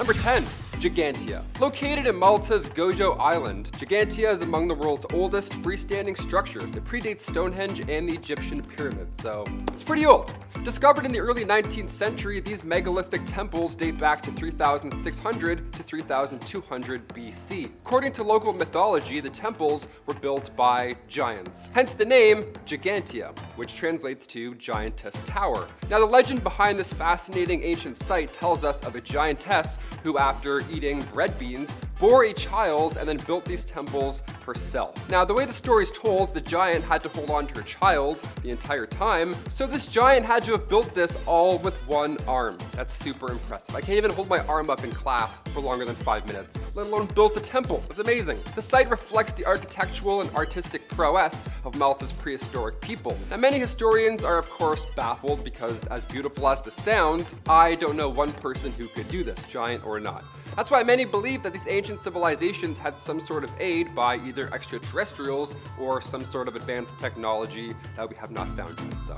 Number 10. Gigantia. Located in Malta's Gojo Island, Gigantia is among the world's oldest freestanding structures. It predates Stonehenge and the Egyptian pyramids, so it's pretty old. Discovered in the early 19th century, these megalithic temples date back to 3600 to 3200 BC. According to local mythology, the temples were built by giants, hence the name Gigantia, which translates to giantess tower. Now, the legend behind this fascinating ancient site tells us of a giantess who, after eating red beans, bore a child and then built these temples herself. Now, the way the story is told, the giant had to hold on to her child the entire time, so this giant had to have built this all with one arm. That's super impressive. I can't even hold my arm up in class for longer than 5 minutes, let alone build a temple. It's amazing. The site reflects the architectural and artistic prowess of Malta's prehistoric people. Now, many historians are of course baffled because, as beautiful as this sounds, I don't know one person who could do this, giant or not. That's why many believe that these ancient civilizations had some sort of aid by either extraterrestrials or some sort of advanced technology that we have not found yet. So,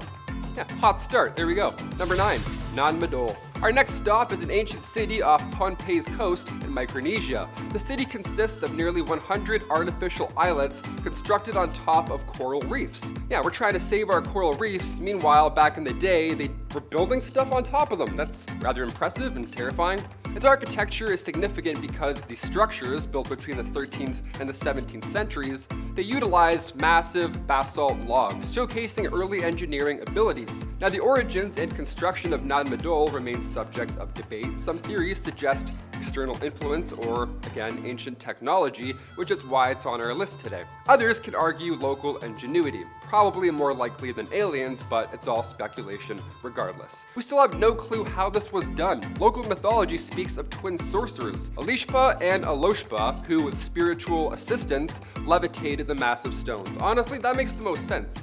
yeah, hot start. There we go. Number 9, Nan Madal. Our next stop is an ancient city off Pohnpei's coast in Micronesia. The city consists of nearly 100 artificial islets constructed on top of coral reefs. Yeah, we're trying to save our coral reefs. Meanwhile, back in the day, they were building stuff on top of them. That's rather impressive and terrifying. Its architecture is significant because these structures, built between the 13th and the 17th centuries, they utilized massive basalt logs, showcasing early engineering abilities. Now, the origins and construction of Nan Madal remain subjects of debate. Some theories suggest external influence or, again, ancient technology, which is why it's on our list today. Others can argue local ingenuity, probably more likely than aliens, but it's all speculation regardless. We still have no clue how this was done. Local mythology speaks of twin sorcerers, Alishpa and Aloshpa, who with spiritual assistance levitated the massive stones. Honestly, that makes the most sense.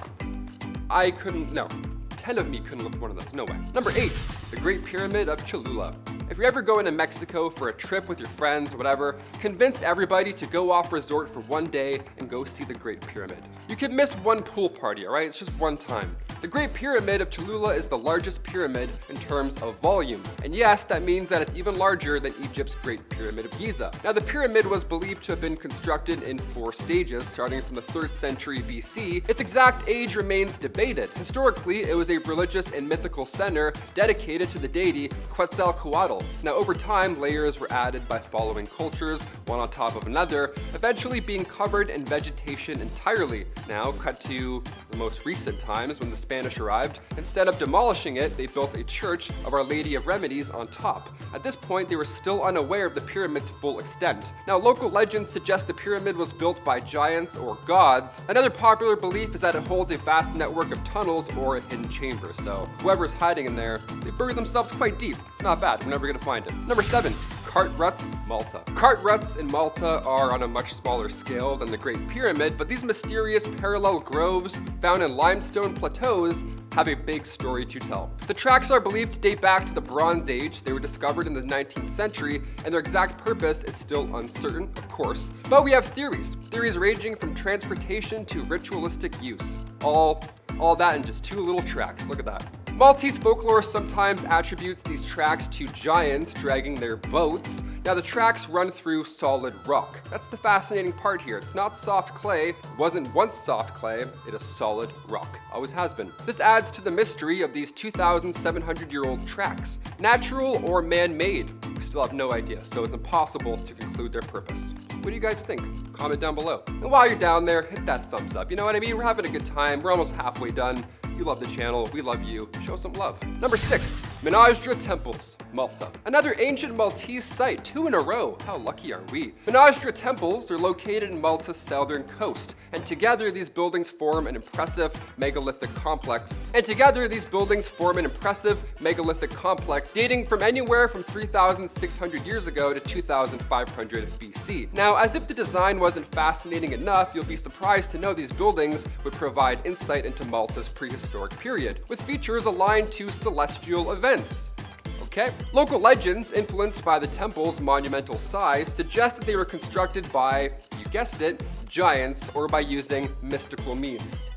I couldn't, no. 10 of me couldn't lift one of those, no way. Number 8, the Great Pyramid of Cholula. If you're ever going to Mexico for a trip with your friends, whatever, convince everybody to go off resort for one day and go see the Great Pyramid. You could miss one pool party, all right? It's just one time. The Great Pyramid of Cholula is the largest pyramid in terms of volume. And yes, that means that it's even larger than Egypt's Great Pyramid of Giza. Now, the pyramid was believed to have been constructed in 4 stages, starting from the 3rd century BC. Its exact age remains debated. Historically, it was a religious and mythical center dedicated to the deity Quetzalcoatl. Now, over time, layers were added by following cultures, one on top of another, eventually being covered in vegetation entirely. Now, cut to the most recent times when the Spanish arrived. Instead of demolishing it, they built a church of Our Lady of Remedies on top. At this point, they were still unaware of the pyramid's full extent. Now, local legends suggest the pyramid was built by giants or gods. Another popular belief is that it holds a vast network of tunnels or a hidden chamber. So whoever's hiding in there, they buried themselves quite deep. It's not bad. We're never gonna find it. Number 7, cart ruts, Malta. Cart ruts in Malta are on a much smaller scale than the Great Pyramid, but these mysterious parallel groves found in limestone plateaus have a big story to tell. The tracks are believed to date back to the Bronze Age. They were discovered in the 19th century, and their exact purpose is still uncertain, of course. But we have theories ranging from transportation to ritualistic use. All that in just 2 little tracks. Look at that. Maltese folklore sometimes attributes these tracks to giants dragging their boats. Now, the tracks run through solid rock. That's the fascinating part here. It's not soft clay. It wasn't once soft clay. It is solid rock. Always has been. This adds to the mystery of these 2,700-year-old tracks. Natural or man-made? We still have no idea, so it's impossible to conclude their purpose. What do you guys think? Comment down below. And while you're down there, hit that thumbs up. You know what I mean? We're having a good time. We're almost halfway done. You love the channel, we love you. Show some love. Number 6, Manastra Temples, Malta. Another ancient Maltese site, 2 in a row. How lucky are we? Manastra Temples are located in Malta's southern coast, and together these buildings form an impressive megalithic complex. Dating from anywhere from 3,600 years ago to 2,500 BC. Now, as if the design wasn't fascinating enough, you'll be surprised to know these buildings would provide insight into Malta's prehistoric period, with features aligned to celestial events. Okay. Local legends, influenced by the temple's monumental size, suggest that they were constructed by, you guessed it, giants, or by using mystical means.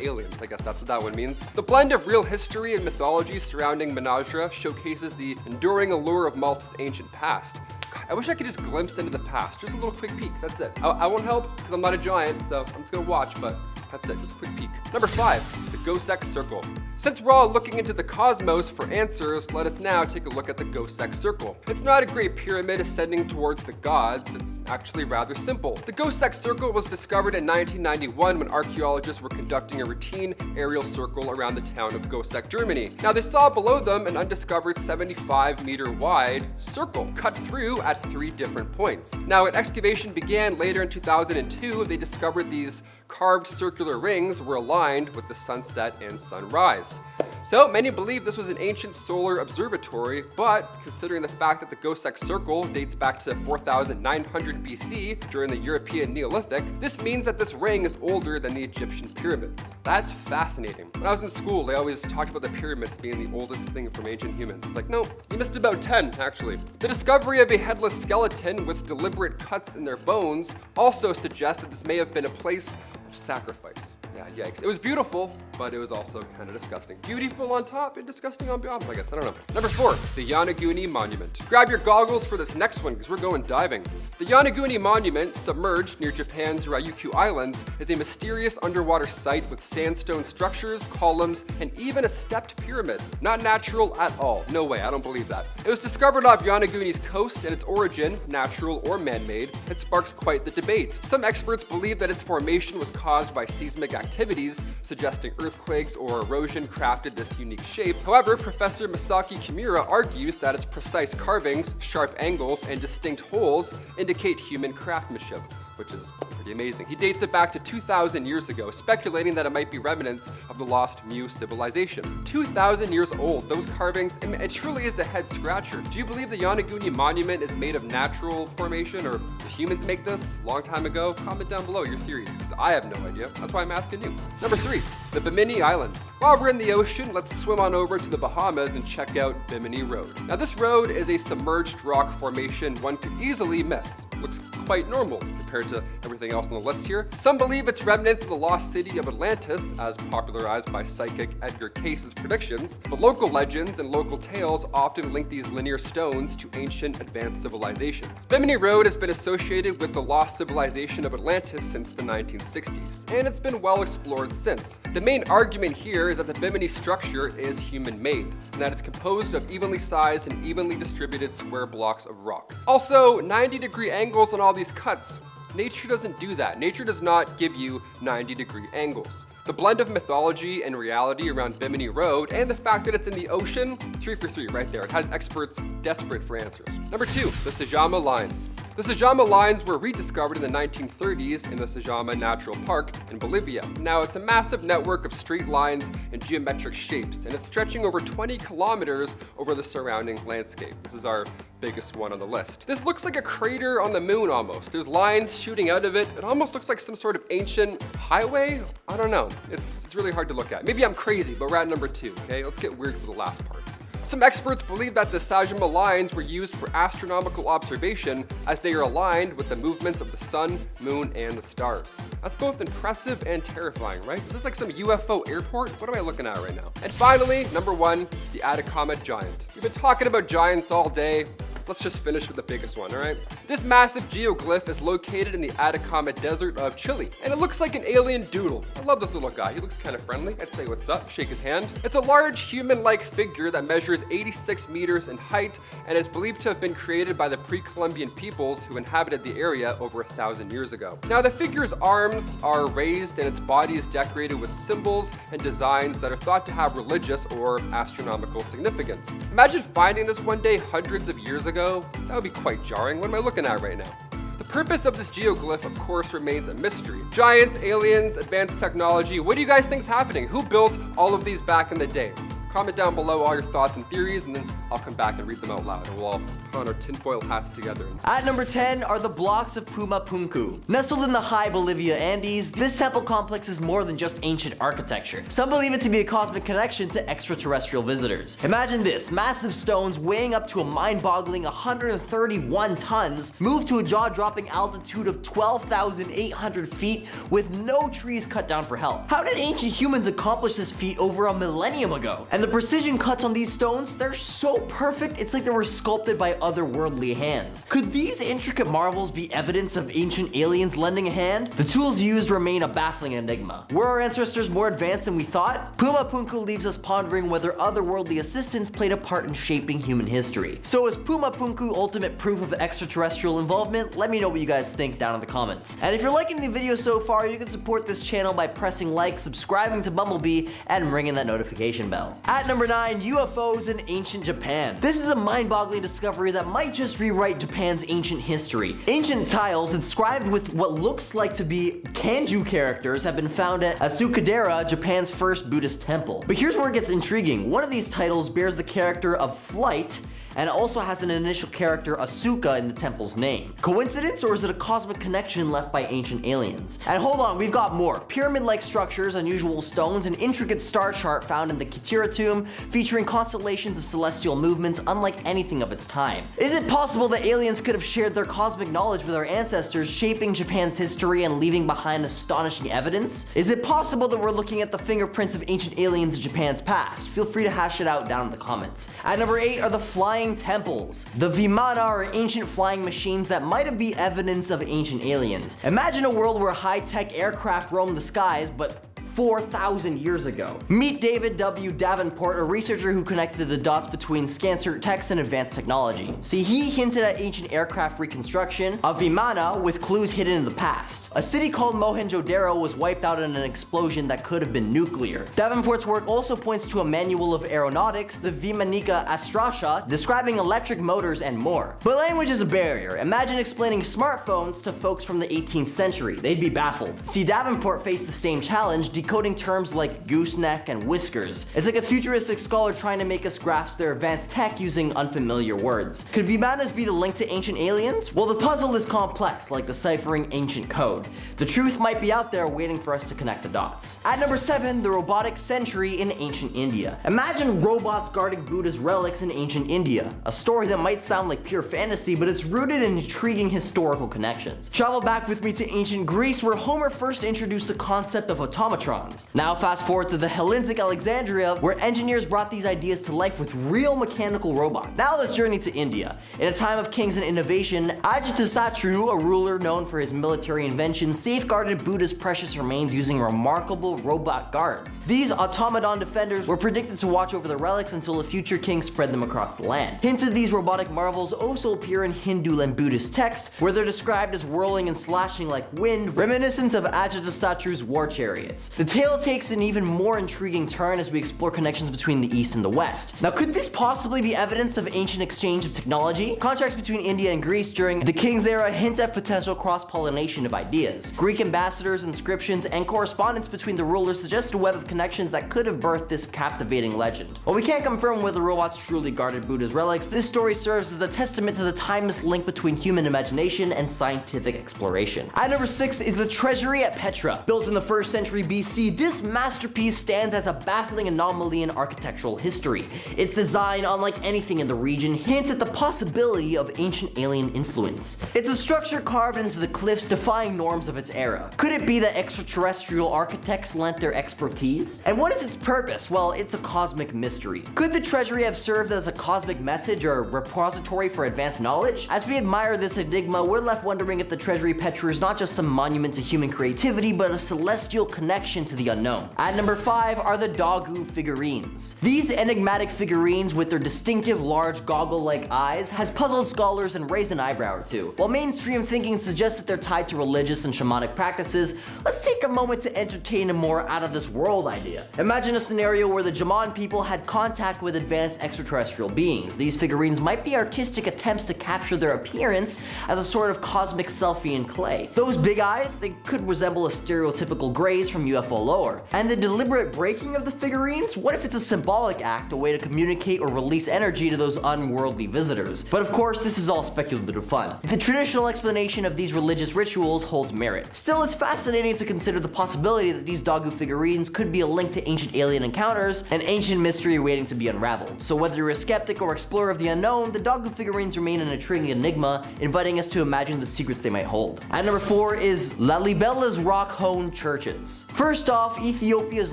Aliens, I guess that's what that one means. The blend of real history and mythology surrounding Menasra showcases the enduring allure of Malta's ancient past. God, I wish I could just glimpse into the past, just a little quick peek, that's it. I won't help because I'm not a giant, so I'm just gonna watch, but that's it, just a quick peek. Number 5, the Ghostex Circle. Since we're all looking into the cosmos for answers, let us now take a look at the Ghostex Circle. It's not a great pyramid ascending towards the gods, it's actually rather simple. The Ghostex Circle was discovered in 1991 when archaeologists were conducting a routine aerial circle around the town of Ghostex, Germany. Now they saw below them an undiscovered 75-meter wide circle cut through at 3 different points. Now when excavation began later in 2002, they discovered these carved circular rings were aligned with the sunset and sunrise. So many believe this was an ancient solar observatory, but considering the fact that the Ghostex Circle dates back to 4900 BC during the European Neolithic, this means that this ring is older than the Egyptian pyramids. That's fascinating. When I was in school, they always talked about the pyramids being the oldest thing from ancient humans. It's like, no, you missed about 10, actually. The discovery of a headless skeleton with deliberate cuts in their bones also suggests that this may have been a place of sacrifice. Yeah, yikes. It was beautiful, but it was also kind of disgusting. Beautiful on top and disgusting on bottom, I guess. I don't know. Number 4, the Yanun Monument. Grab your goggles for this next one because we're going diving. The Yanun Monument, submerged near Japan's Ryukyu Islands, is a mysterious underwater site with sandstone structures, columns, and even a stepped pyramid. Not natural at all. No way, I don't believe that. It was discovered off Yanaguni's coast, and its origin, natural or man-made, it sparks quite the debate. Some experts believe that its formation was caused by seismic activities, suggesting earthquakes or erosion crafted this unique shape. However, Professor Masaki Kimura argues that its precise carvings, sharp angles, and distinct holes indicate human craftsmanship, which is pretty amazing. He dates it back to 2,000 years ago, speculating that it might be remnants of the lost Mu civilization. 2,000 years old, those carvings, and it truly is a head scratcher. Do you believe the Yanaguni Monument is made of natural formation, or did humans make this a long time ago? Comment down below your theories, because I have no idea. That's why I'm asking you. Number 3, the Bimin Islands. While we're in the ocean, let's swim on over to the Bahamas and check out Bimini Road. Now this road is a submerged rock formation one could easily miss. Looks quite normal compared to everything else on the list here. Some believe it's remnants of the lost city of Atlantis, as popularized by psychic Edgar Case's predictions, but local legends and local tales often link these linear stones to ancient advanced civilizations. Bimini Road has been associated with the lost civilization of Atlantis since the 1960s, and it's been well explored since. The main argument here is that the Bimini structure is human-made, and that it's composed of evenly sized and evenly distributed square blocks of rock. Also, 90-degree angles on all these cuts. Nature doesn't do that. Nature does not give you 90-degree angles. The blend of mythology and reality around Bimini Road and the fact that it's in the ocean, 3 for 3 right there. It has experts desperate for answers. Number 2, the Sajama Lines. The Sajama Lines were rediscovered in the 1930s in the Sajama Natural Park in Bolivia. Now, it's a massive network of straight lines and geometric shapes, and it's stretching over 20 kilometers over the surrounding landscape. This is our biggest one on the list. This looks like a crater on the moon almost. There's lines shooting out of it. It almost looks like some sort of ancient highway. I don't know. It's really hard to look at. Maybe I'm crazy, but we're at number 2, okay? Let's get weird for the last parts. Some experts believe that the Sajama Lines were used for astronomical observation as they are aligned with the movements of the sun, moon, and the stars. That's both impressive and terrifying, right? Is this like some UFO airport? What am I looking at right now? And finally, number 1, the Atakama Giant. We've been talking about giants all day. Let's just finish with the biggest one, all right? This massive geoglyph is located in the Atacama Desert of Chile, and it looks like an alien doodle. I love this little guy. He looks kind of friendly. I'd say what's up, shake his hand. It's a large human-like figure that measures 86 meters in height and is believed to have been created by the pre-Columbian peoples who inhabited the area over 1,000 years ago. Now, the figure's arms are raised and its body is decorated with symbols and designs that are thought to have religious or astronomical significance. Imagine finding this one day hundreds of years ago. That would be quite jarring. What am I looking at right now? The purpose of this geoglyph, of course, remains a mystery. Giants, aliens, advanced technology, what do you guys think is happening? Who built all of these back in the day? Comment down below all your thoughts and theories, and then I'll come back and read them out loud, and we'll all put on our tinfoil hats together. At number 10 are the blocks of Puma Punu. Nestled in the high Bolivia Andes, this temple complex is more than just ancient architecture. Some believe it to be a cosmic connection to extraterrestrial visitors. Imagine this, massive stones weighing up to a mind-boggling 131 tons, moved to a jaw-dropping altitude of 12,800 feet with no trees cut down for help. How did ancient humans accomplish this feat over a millennium ago? And the precision cuts on these stones, they're so perfect, it's like they were sculpted by otherworldly hands. Could these intricate marvels be evidence of ancient aliens lending a hand? The tools used remain a baffling enigma. Were our ancestors more advanced than we thought? Puma Punu leaves us pondering whether otherworldly assistance played a part in shaping human history. So is Puma Punu ultimate proof of extraterrestrial involvement? Let me know what you guys think down in the comments. And if you're liking the video so far, you can support this channel by pressing like, subscribing to Bumblebee, and ringing that notification bell. At number 9, UFOs in ancient Japan. This is a mind-boggling discovery that might just rewrite Japan's ancient history. Ancient tiles inscribed with what looks like to be kanji characters have been found at Asukadera, Japan's first Buddhist temple. But here's where it gets intriguing. One of these titles bears the character of flight and also has an initial character Asuka in the temple's name. Coincidence, or is it a cosmic connection left by ancient aliens? And hold on, we've got more. Pyramid-like structures, unusual stones, an intricate star chart found in the Kitira tomb, featuring constellations of celestial movements unlike anything of its time. Is it possible that aliens could have shared their cosmic knowledge with our ancestors, shaping Japan's history and leaving behind astonishing evidence? Is it possible that we're looking at the fingerprints of ancient aliens in Japan's past? Feel free to hash it out down in the comments. At number 8 are the flying temples. The Vimana are ancient flying machines that might be evidence of ancient aliens. Imagine a world where high-tech aircraft roam the skies, but 4,000 years ago. Meet David W. Davenport, a researcher who connected the dots between scancer text and advanced technology. See, he hinted at ancient aircraft reconstruction of Vimana with clues hidden in the past. A city called Mohenjo-Daro was wiped out in an explosion that could have been nuclear. Davenport's work also points to a manual of aeronautics, the Vimanika Astrasha, describing electric motors and more. But language is a barrier. Imagine explaining smartphones to folks from the 18th century. They'd be baffled. See, Davenport faced the same challenge, decoding terms like gooseneck and whiskers. It's like a futuristic scholar trying to make us grasp their advanced tech using unfamiliar words. Could Vimanas be the link to ancient aliens? Well, the puzzle is complex, like deciphering ancient code. The truth might be out there waiting for us to connect the dots. At number 7, the robotic sentry in ancient India. Imagine robots guarding Buddha's relics in ancient India. A story that might sound like pure fantasy, but it's rooted in intriguing historical connections. Travel back with me to ancient Greece, where Homer first introduced the concept of automatrons. Now fast forward to the Hellenistic Alexandria, where engineers brought these ideas to life with real mechanical robots. Now let's journey to India. In a time of kings and innovation, Ajatasattu, a ruler known for his military inventions, safeguarded Buddha's precious remains using remarkable robot guards. These automaton defenders were predicted to watch over the relics until a future king spread them across the land. Hints of these robotic marvels also appear in Hindu and Buddhist texts, where they're described as whirling and slashing like wind, reminiscent of Ajatasattu's war chariots. The tale takes an even more intriguing turn as we explore connections between the East and the West. Now, could this possibly be evidence of ancient exchange of technology? Contracts between India and Greece during the King's era hint at potential cross-pollination of ideas. Greek ambassadors, inscriptions, and correspondence between the rulers suggest a web of connections that could have birthed this captivating legend. While we can't confirm whether robots truly guarded Buddha's relics, this story serves as a testament to the timeless link between human imagination and scientific exploration. At number 6 is the treasury at Petra. Built in the 1st century BC, this masterpiece stands as a baffling anomaly in architectural history. Its design, unlike anything in the region, hints at the possibility of ancient alien influence. It's a structure carved into the cliffs, defying norms of its era. Could it be that extraterrestrial architects lent their expertise? And what is its purpose? Well, it's a cosmic mystery. Could the treasury have served as a cosmic message or repository for advanced knowledge? As we admire this enigma, we're left wondering if the treasury Petra is not just some monument to human creativity, but a celestial connection to the unknown. At number 5 are the Dagu figurines. These enigmatic figurines with their distinctive large goggle-like eyes has puzzled scholars and raised an eyebrow or two. While mainstream thinking suggests that they're tied to religious and shamanic practices, let's take a moment to entertain a more out-of-this-world idea. Imagine a scenario where the Jaman people had contact with advanced extraterrestrial beings. These figurines might be artistic attempts to capture their appearance as a sort of cosmic selfie in clay. Those big eyes, they could resemble a stereotypical grays from UFO UFO lore. And the deliberate breaking of the figurines? What if it's a symbolic act, a way to communicate or release energy to those unworldly visitors? But of course, this is all speculative fun. The traditional explanation of these religious rituals holds merit. Still, it's fascinating to consider the possibility that these Dagu figurines could be a link to ancient alien encounters, an ancient mystery waiting to be unraveled. So whether you're a skeptic or explorer of the unknown, the Dagu figurines remain an intriguing enigma, inviting us to imagine the secrets they might hold. At number 4 is Lalibella's rock-hewn churches. First off, Ethiopia's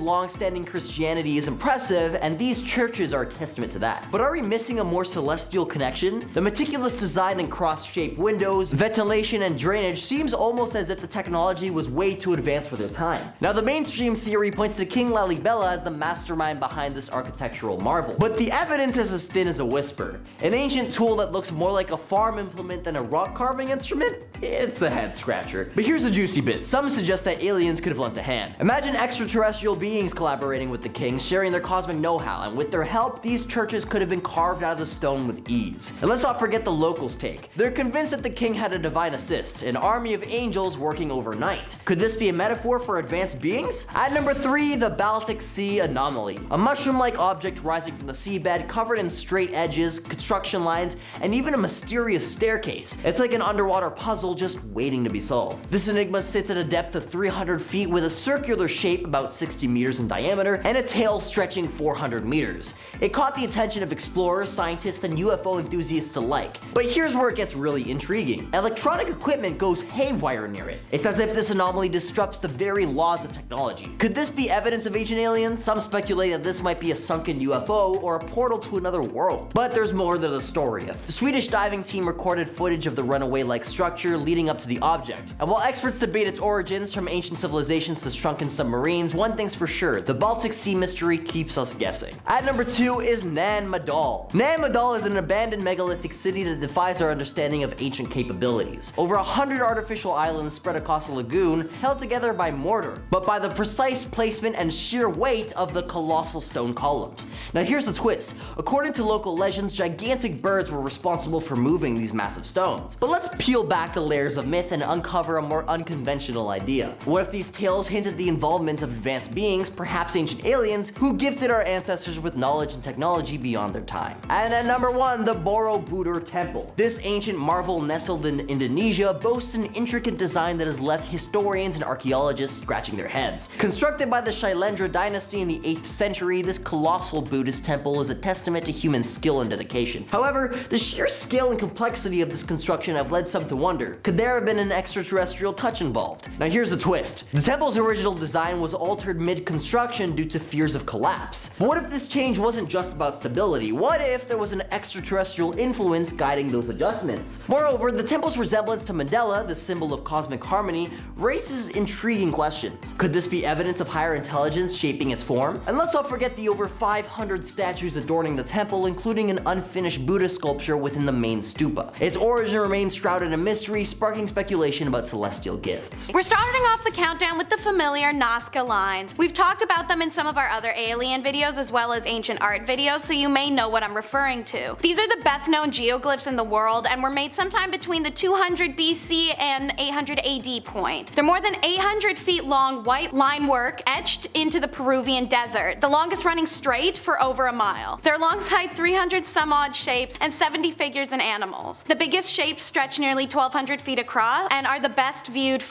long-standing Christianity is impressive, and these churches are a testament to that. But are we missing a more celestial connection? The meticulous design and cross-shaped windows, ventilation, and drainage seems almost as if the technology was way too advanced for their time. Now, the mainstream theory points to King Lalibela as the mastermind behind this architectural marvel. But the evidence is as thin as a whisper. An ancient tool that looks more like a farm implement than a rock carving instrument? It's a head scratcher. But here's the juicy bit. Some suggest that aliens could have lent a hand. Imagine extraterrestrial beings collaborating with the king, sharing their cosmic know-how, and with their help, these churches could have been carved out of the stone with ease. And let's not forget the locals' take. They're convinced that the king had a divine assist, an army of angels working overnight. Could this be a metaphor for advanced beings? At number 3, the Baltic Sea anomaly. A mushroom-like object rising from the seabed, covered in straight edges, construction lines, and even a mysterious staircase. It's like an underwater puzzle just waiting to be solved. This enigma sits at a depth of 300 feet with a circular shape about 60 meters in diameter and a tail stretching 400 meters. It caught the attention of explorers, scientists, and UFO enthusiasts alike. But here's where it gets really intriguing. Electronic equipment goes haywire near it. It's as if this anomaly disrupts the very laws of technology. Could this be evidence of ancient aliens? Some speculate that this might be a sunken UFO or a portal to another world. But there's more to the story. The Swedish diving team recorded footage of the runaway-like structure leading up to the object. And while experts debate its origins from ancient civilizations to shrunken submarines, one thing's for sure, the Baltic Sea mystery keeps us guessing. At number 2 is Nan Madal. Nan Madal is an abandoned megalithic city that defies our understanding of ancient capabilities. Over 100 artificial islands spread across a lagoon, held together by mortar, but by the precise placement and sheer weight of the colossal stone columns. Now here's the twist. According to local legends, gigantic birds were responsible for moving these massive stones. But let's peel back the layers of myth and uncover a more unconventional idea. What if these tales hint at the involvement of advanced beings, perhaps ancient aliens, who gifted our ancestors with knowledge and technology beyond their time? And at number 1, the Borobudur Temple. This ancient marvel nestled in Indonesia boasts an intricate design that has left historians and archaeologists scratching their heads. Constructed by the Shailendra dynasty in the 8th century, this colossal Buddhist temple is a testament to human skill and dedication. However, the sheer scale and complexity of this construction have led some to wonder, could there have been an extraterrestrial touch involved? Now here's the twist. The temple's original design was altered mid-construction due to fears of collapse. But what if this change wasn't just about stability? What if there was an extraterrestrial influence guiding those adjustments? Moreover, the temple's resemblance to Mandela, the symbol of cosmic harmony, raises intriguing questions. Could this be evidence of higher intelligence shaping its form? And let's not forget the over 500 statues adorning the temple, including an unfinished Buddha sculpture within the main stupa. Its origin remains shrouded in mystery, sparking speculation about celestial gifts. We're starting off the countdown with the familiar Nazca Lines. We've talked about them in some of our other alien videos as well as ancient art videos, so you may know what I'm referring to. These are the best known geoglyphs in the world and were made sometime between the 200 BC and 800 AD point. They're more than 800 feet long white line work etched into the Peruvian desert, the longest running straight for over a mile. They're alongside 300 some odd shapes and 70 figures and animals. The biggest shapes stretch nearly 1,200 feet across and are best viewed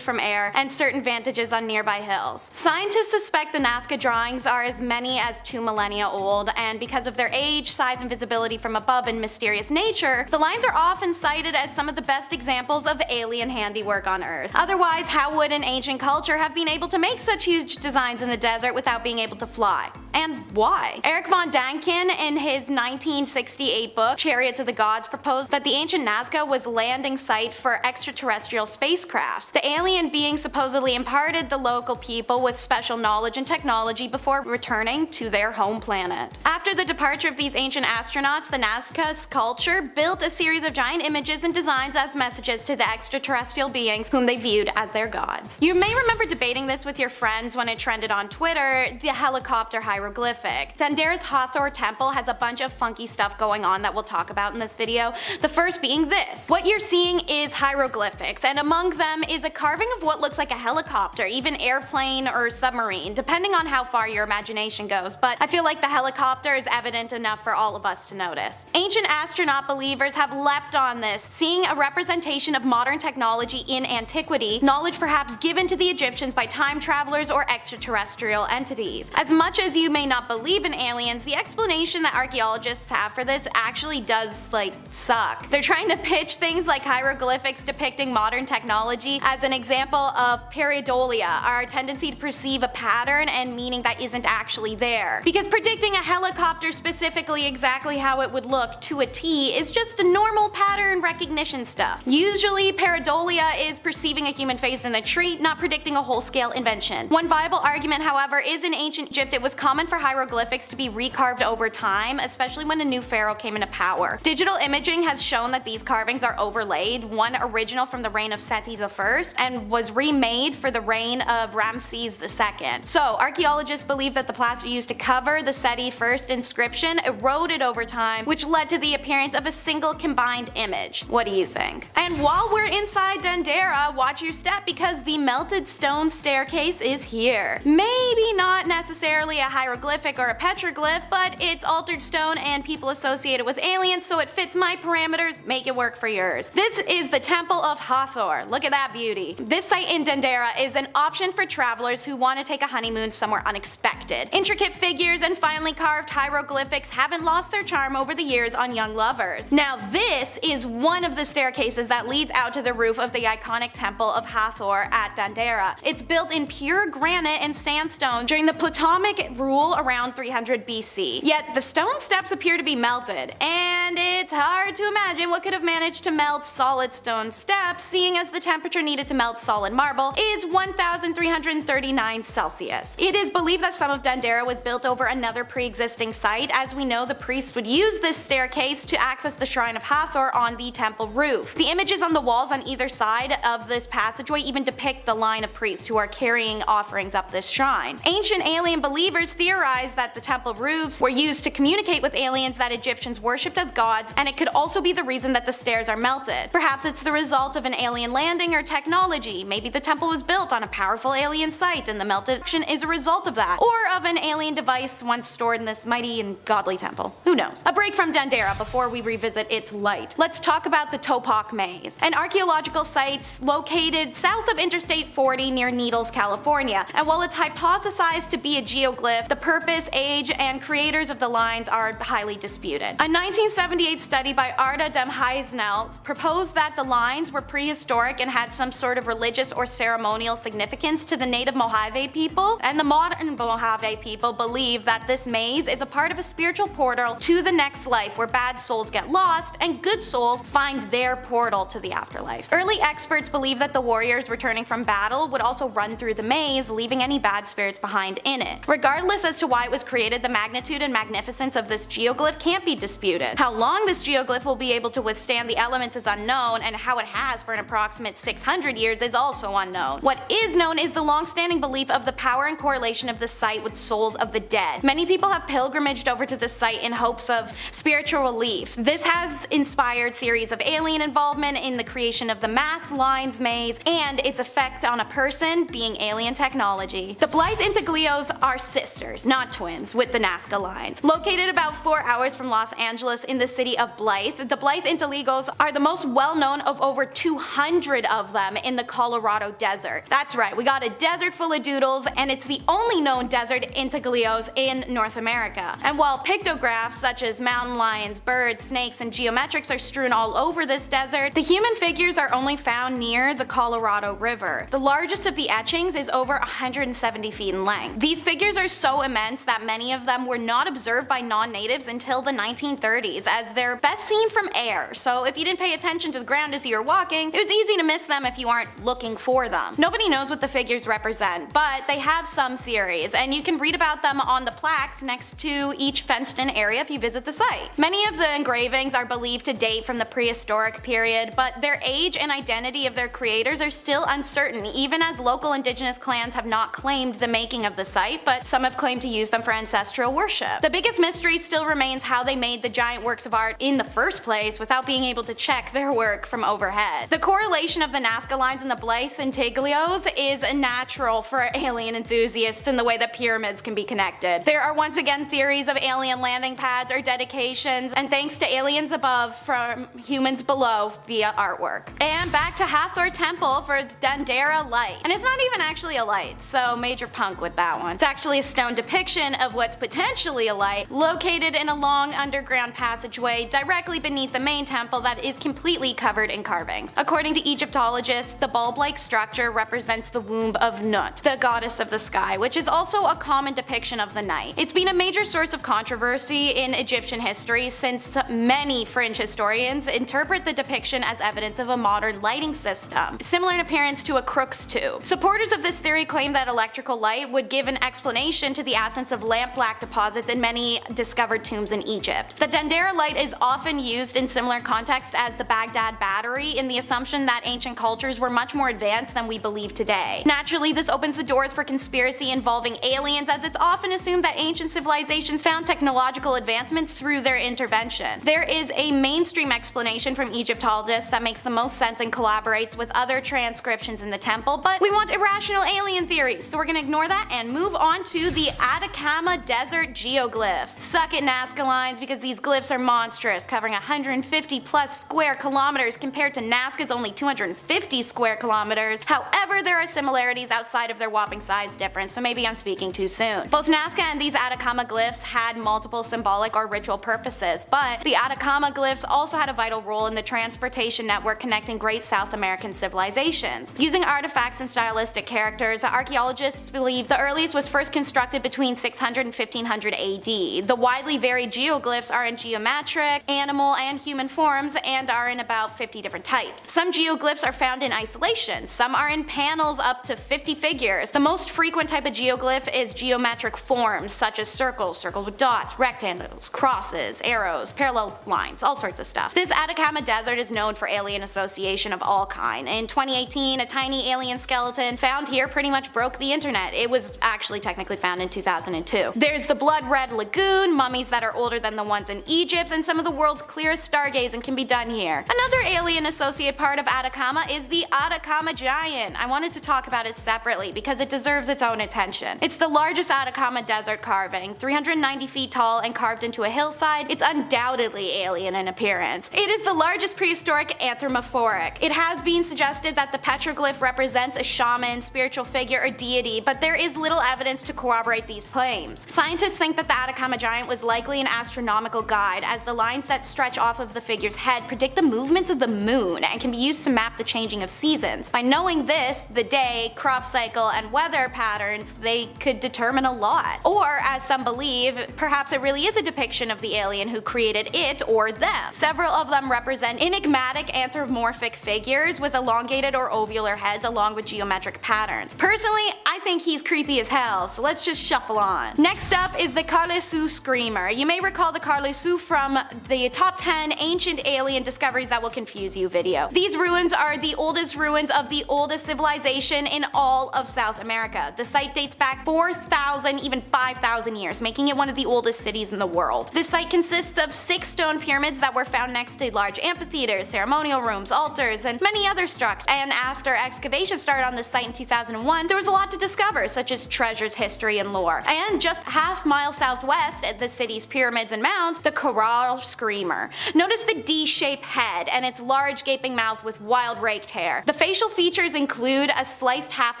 from air and certain vantages on nearby hills. Scientists suspect the Nazca drawings are as many as 2 millennia old, and because of their age, size, and visibility from above and mysterious nature, the lines are often cited as some of the best examples of alien handiwork on Earth. Otherwise, how would an ancient culture have been able to make such huge designs in the desert without being able to fly? And why? Eric von Daniken, in his 1968 book, Chariots of the Gods, proposed that the ancient Nazca was landing site for extraterrestrial spacecrafts. The alien being supposedly imparted the local people with special knowledge and technology before returning to their home planet. After the departure of these ancient astronauts, the Nazca culture built a series of giant images and designs as messages to the extraterrestrial beings whom they viewed as their gods. You may remember debating this with your friends when it trended on Twitter, the helicopter hieroglyphics. hieroglyphic. Dandera's Hathor Temple has a bunch of funky stuff going on that we'll talk about in this video, the first being this. What you're seeing is hieroglyphics, and among them is a carving of what looks like a helicopter, even airplane or submarine, depending on how far your imagination goes, but I feel like the helicopter is evident enough for all of us to notice. Ancient astronaut believers have leapt on this, seeing a representation of modern technology in antiquity, knowledge perhaps given to the Egyptians by time travelers or extraterrestrial entities. As much as you may not believe in aliens, the explanation that archaeologists have for this actually does, suck. They're trying to pitch things like hieroglyphics depicting modern technology as an example of pareidolia, our tendency to perceive a pattern and meaning that isn't actually there. Because predicting a helicopter specifically exactly how it would look to a T is just a normal pattern recognition stuff. Usually, pareidolia is perceiving a human face in the tree, not predicting a whole-scale invention. One viable argument, however, is in ancient Egypt it was common for hieroglyphics to be recarved over time, especially when a new pharaoh came into power. Digital imaging has shown that these carvings are overlaid, one original from the reign of Seti I and was remade for the reign of Ramses II. So archaeologists believe that the plaster used to cover the Seti I inscription eroded over time, which led to the appearance of a single combined image. What do you think? And while we're inside Dandera, watch your step because the melted stone staircase is here. Maybe not necessarily a hieroglyphic or a petroglyph, but it's altered stone and people associated with aliens, so it fits my parameters, make it work for yours. This is the Temple of Hathor. Look at that beauty. This site in Dandera is an option for travelers who want to take a honeymoon somewhere unexpected. Intricate figures and finely carved hieroglyphics haven't lost their charm over the years on young lovers. Now this is one of the staircases that leads out to the roof of the iconic Temple of Hathor at Dandera. It's built in pure granite and sandstone during the Ptolemaic rule around 300 BC. Yet the stone steps appear to be melted, and it's hard to imagine what could have managed to melt solid stone steps, seeing as the temperature needed to melt solid marble is 1,339 Celsius. It is believed that some of Dandera was built over another pre-existing site, as we know the priest would use this staircase to access the shrine of Hathor on the temple roof. The images on the walls on either side of this passageway even depict the line of priests who are carrying offerings up this shrine. Ancient alien believers theorize that the temple roofs were used to communicate with aliens that Egyptians worshipped as gods, and it could also be the reason that the stairs are melted. Perhaps it's the result of an alien landing or technology. Maybe the temple was built on a powerful alien site and the melted action is a result of that, or of an alien device once stored in this mighty and godly temple. Who knows? A break from Dandera before we revisit its light. Let's talk about the Topak Maze, an archaeological site located south of Interstate 40 near Needles, California. And while it's hypothesized to be a geoglyph, the purpose, age, and creators of the lines are highly disputed. A 1978 study by Arda Demheisnel proposed that the lines were prehistoric and had some sort of religious or ceremonial significance to the native Mojave people, and the modern Mojave people believe that this maze is a part of a spiritual portal to the next life where bad souls get lost and good souls find their portal to the afterlife. Early experts believe that the warriors returning from battle would also run through the maze, leaving any bad spirits behind in it. Regardless as to why it was created, the magnitude and magnificence of this geoglyph can't be disputed. How long this geoglyph will be able to withstand the elements is unknown, and how it has for an approximate 600 years is also unknown. What is known is the long-standing belief of the power and correlation of the site with souls of the dead. Many people have pilgrimaged over to the site in hopes of spiritual relief. This has inspired theories of alien involvement in the creation of the Mass Lines maze and its effect on a person being alien technology. The Bly Intaglios are sisters, not twins, with the Nazca Lines. Located about 4 hours from Los Angeles in the city of Blythe, the Blythe Intaglios are the most well-known of over 200 of them in the Colorado desert. That's right, we got a desert full of doodles, and it's the only known desert intaglios in North America. And while pictographs such as mountain lions, birds, snakes, and geometrics are strewn all over this desert, the human figures are only found near the Colorado River. The largest of the etchings is over 170 feet in length. These figures are so immense that many of them were not observed by non-natives until the 1930s, as they're best seen from air, so if you didn't pay attention to the ground as you were walking, it was easy to miss them if you aren't looking for them. Nobody knows what the figures represent, but they have some theories, and you can read about them on the plaques next to each fenced-in area if you visit the site. Many of the engravings are believed to date from the prehistoric period, but their age and identity of their creators are still uncertain, even as local indigenous clans have not claimed the making of the site, but some have claimed claim to use them for ancestral worship. The biggest mystery still remains how they made the giant works of art in the first place without being able to check their work from overhead. The correlation of the Nazca Lines and the Bly Intiglios is natural for alien enthusiasts in the way that pyramids can be connected. There are once again theories of alien landing pads or dedications, and thanks to aliens above from humans below via artwork. And back to Hathor Temple for Dendera Light. And it's not even actually a light, so major punk with that one. It's actually a stone depiction of what's potentially a light, located in a long underground passageway directly beneath the main temple that is completely covered in carvings. According to Egyptologists, the bulb-like structure represents the womb of Nut, the goddess of the sky, which is also a common depiction of the night. It's been a major source of controversy in Egyptian history since many fringe historians interpret the depiction as evidence of a modern lighting system, similar in appearance to a Crookes tube. Supporters of this theory claim that electrical light would give an explanation to the absence of lamp-black deposits in many discovered tombs in Egypt. The Dendera light is often used in similar context as the Baghdad battery in the assumption that ancient cultures were much more advanced than we believe today. Naturally, this opens the doors for conspiracy involving aliens, as it's often assumed that ancient civilizations found technological advancements through their intervention. There is a mainstream explanation from Egyptologists that makes the most sense and collaborates with other transcriptions in the temple, but we want irrational alien theories, so we're gonna ignore that and move on to the Atakama Desert geoglyphs. Suck it, Nazca Lines, because these glyphs are monstrous, covering 150 plus square kilometers compared to Nazca's only 250 square kilometers. However, there are similarities outside of their whopping size difference, so maybe I'm speaking too soon. Both Nazca and these Atacama glyphs had multiple symbolic or ritual purposes, but the Atacama glyphs also had a vital role in the transportation network connecting great South American civilizations. Using artifacts and stylistic characters, archaeologists believe the earliest was first constructed between 600 and 1500 AD. The widely varied geoglyphs are in geometric, animal, and human forms and are in about 50 different types. Some geoglyphs are found in isolation, some are in panels up to 50 figures. The most frequent type of geoglyph is geometric forms such as circles, circles with dots, rectangles, crosses, arrows, parallel lines, all sorts of stuff. This Atacama Desert is known for alien association of all kind. In 2018, a tiny alien skeleton found here pretty much broke the internet. It was actually technically found in 2002. There's the Blood Red Lagoon, mummies that are older than the ones in Egypt, and some of the world's clearest stargazing can be done here. Another alien associated part of Atacama is the Atakama Giant. I wanted to talk about it separately because it deserves its own attention. It's the largest Atacama Desert carving, 390 feet tall and carved into a hillside. It's undoubtedly alien in appearance. It is the largest prehistoric anthropomorphic. It has been suggested that the petroglyph represents a shaman, spiritual figure, or deity, but there is little evidence to corroborate these claims. Scientists think that the Atacama Giant was likely an astronomical guide, as the lines that stretch off of the figure's head predict the movements of the moon and can be used to map the changing of seasons. By knowing this, the day, crop cycle, and weather patterns, they could determine a lot. Or, as some believe, perhaps it really is a depiction of the alien who created it or them. Several of them represent enigmatic anthropomorphic figures with elongated or ovular heads along with geometric patterns. Personally, I think he's creepy as hell, so let's just shuffle on. Next up is the CaRu Screamer. You may recall the CaRu from the top 10 ancient alien discoveries that will confuse you video. These ruins are the oldest ruins of the oldest civilization in all of South America. The site dates back 4,000, even 5,000 years, making it one of the oldest cities in the world. This site consists of 6 stone pyramids that were found next to large amphitheaters, ceremonial rooms, altars, and many other structures. And after excavation started on this site in 2001, there was a lot to discover, such as treasures, history, and lore. And just half-mile southwest at the city's pyramids and mounds, the CaRu Screamer. Notice the D-shaped head and its large gaping mouth with wild raked hair. The facial features include a sliced half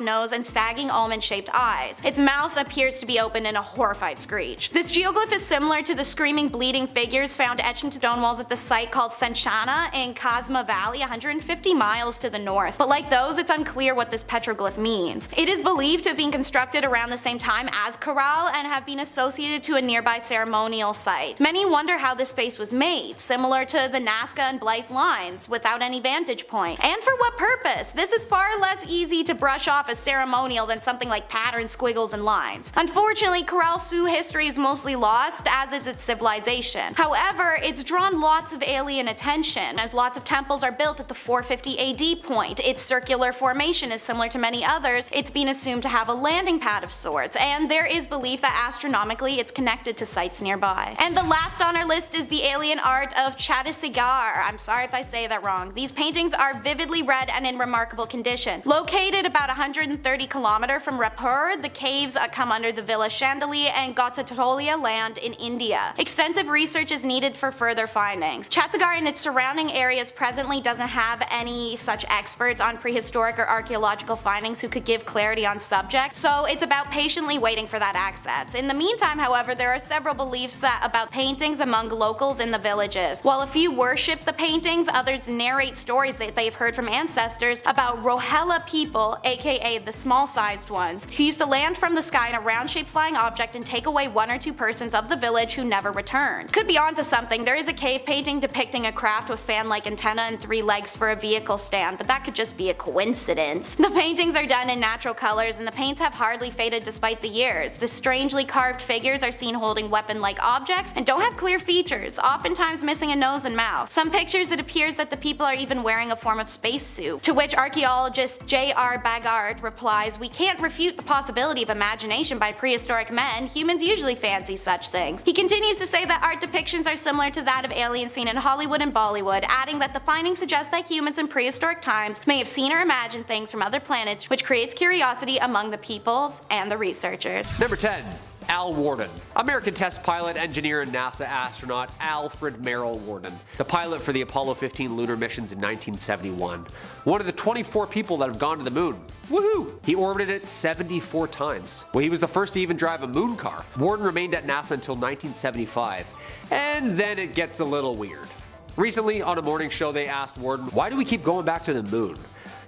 nose and sagging almond-shaped eyes. Its mouth appears to be open in a horrified screech. This geoglyph is similar to the screaming, bleeding figures found etched into stone walls at the site called Senchana in Kazma Valley, 150 miles to the north. But like those, it's unclear what this petroglyph means. It is believed to have been constructed around the same time as CaRu and have been associated to a nearby ceremonial site. Many wonder how this face was made, similar to the Nazca and Bly Lines, without any vantage point. And for what purpose? This is far less easy to brush off as ceremonial than something like patterns, squiggles, and lines. Unfortunately, CaRu history is mostly lost, as is its civilization. However, it's drawn lots of alien attention, as lots of temples are built at the 450 AD point. Its circular formation is similar to many others. It's been assumed to have a landing pad of sorts, and there is belief that astronomically it's connected to sites nearby. And the last on our list is the alien art of Chhattisgarh. I'm sorry if I say that wrong. These paintings are vividly red and in remarkable condition. Located about 130 km from Raipur, the caves come under the Villa Chandelier and Gotatolia land in India. Extensive research is needed for further findings. Chhattisgarh and its surrounding areas presently doesn't have any such experts on prehistoric or archaeological findings who could give clarity on subject, so it's about patiently waiting for that access. In the meantime, however, there are several beliefs about paintings among locals in the villages. While a few worship the paintings, others narrate stories that they've heard from ancestors about Rohilla people, aka the small-sized ones, who used to land from the sky in a round-shaped flying object and take away one or two persons of the village who never returned. Could be onto something. There is a cave painting depicting a craft with fan-like antenna and 3 legs for a vehicle stand, but that could just be a coincidence. The paintings are done in natural colors and the paints have hardly faded despite the years. The strangely carved figures are seen holding weapon-like objects and don't have clear features, oftentimes missing a nose and mouth. Some pictures it appears that the people are even wearing a form of spacesuit, to which archaeologist J.R. Bagart replies, "We can't refute the possibility of imagination by prehistoric men. Humans usually fancy such things." He continues to say that art depictions are similar to that of aliens seen in Hollywood and Bollywood, adding that the findings suggest that humans in prehistoric times may have seen or imagined things from other planets, which creates curiosity among the peoples and the researchers. Number 10. Al Worden. American test pilot, engineer, and NASA astronaut Alfred Merrill Worden, the pilot for the Apollo 15 lunar missions in 1971. One of the 24 people that have gone to the moon. Woohoo! He orbited it 74 times. Well, he was the first to even drive a moon car. Worden remained at NASA until 1975, and then it gets a little weird. Recently, on a morning show, they asked Worden, "Why do we keep going back to the moon?"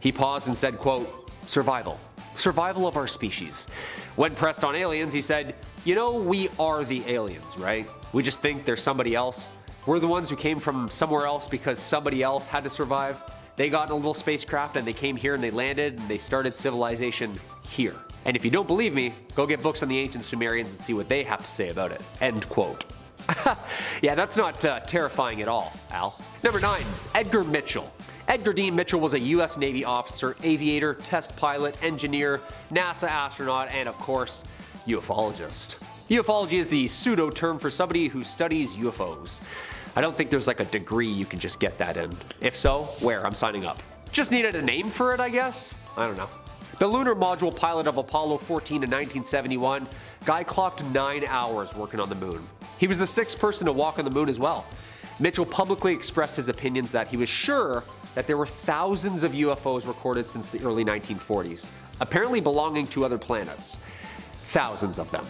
He paused and said, quote, "Survival. Survival of our species." When pressed on aliens, he said, "You know, we are the aliens, right? We just think there's somebody else. We're the ones who came from somewhere else because somebody else had to survive. They got in a little spacecraft and they came here and they landed and they started civilization here. And if you don't believe me, go get books on the ancient Sumerians and see what they have to say about it." End quote. Yeah, that's not terrifying at all, Al. Number 9. Edgar Mitchell. Edgar Dean Mitchell was a US Navy officer, aviator, test pilot, engineer, NASA astronaut, and of course, ufologist. Ufology is the pseudo term for somebody who studies UFOs. I don't think there's like a degree you can just get that in. If so, where? I'm signing up. Just needed a name for it, I guess? I don't know. The lunar module pilot of Apollo 14 in 1971, guy clocked 9 hours working on the moon. He was the 6th person to walk on the moon as well. Mitchell publicly expressed his opinions that he was sure that there were thousands of UFOs recorded since the early 1940s, apparently belonging to other planets. Thousands of them.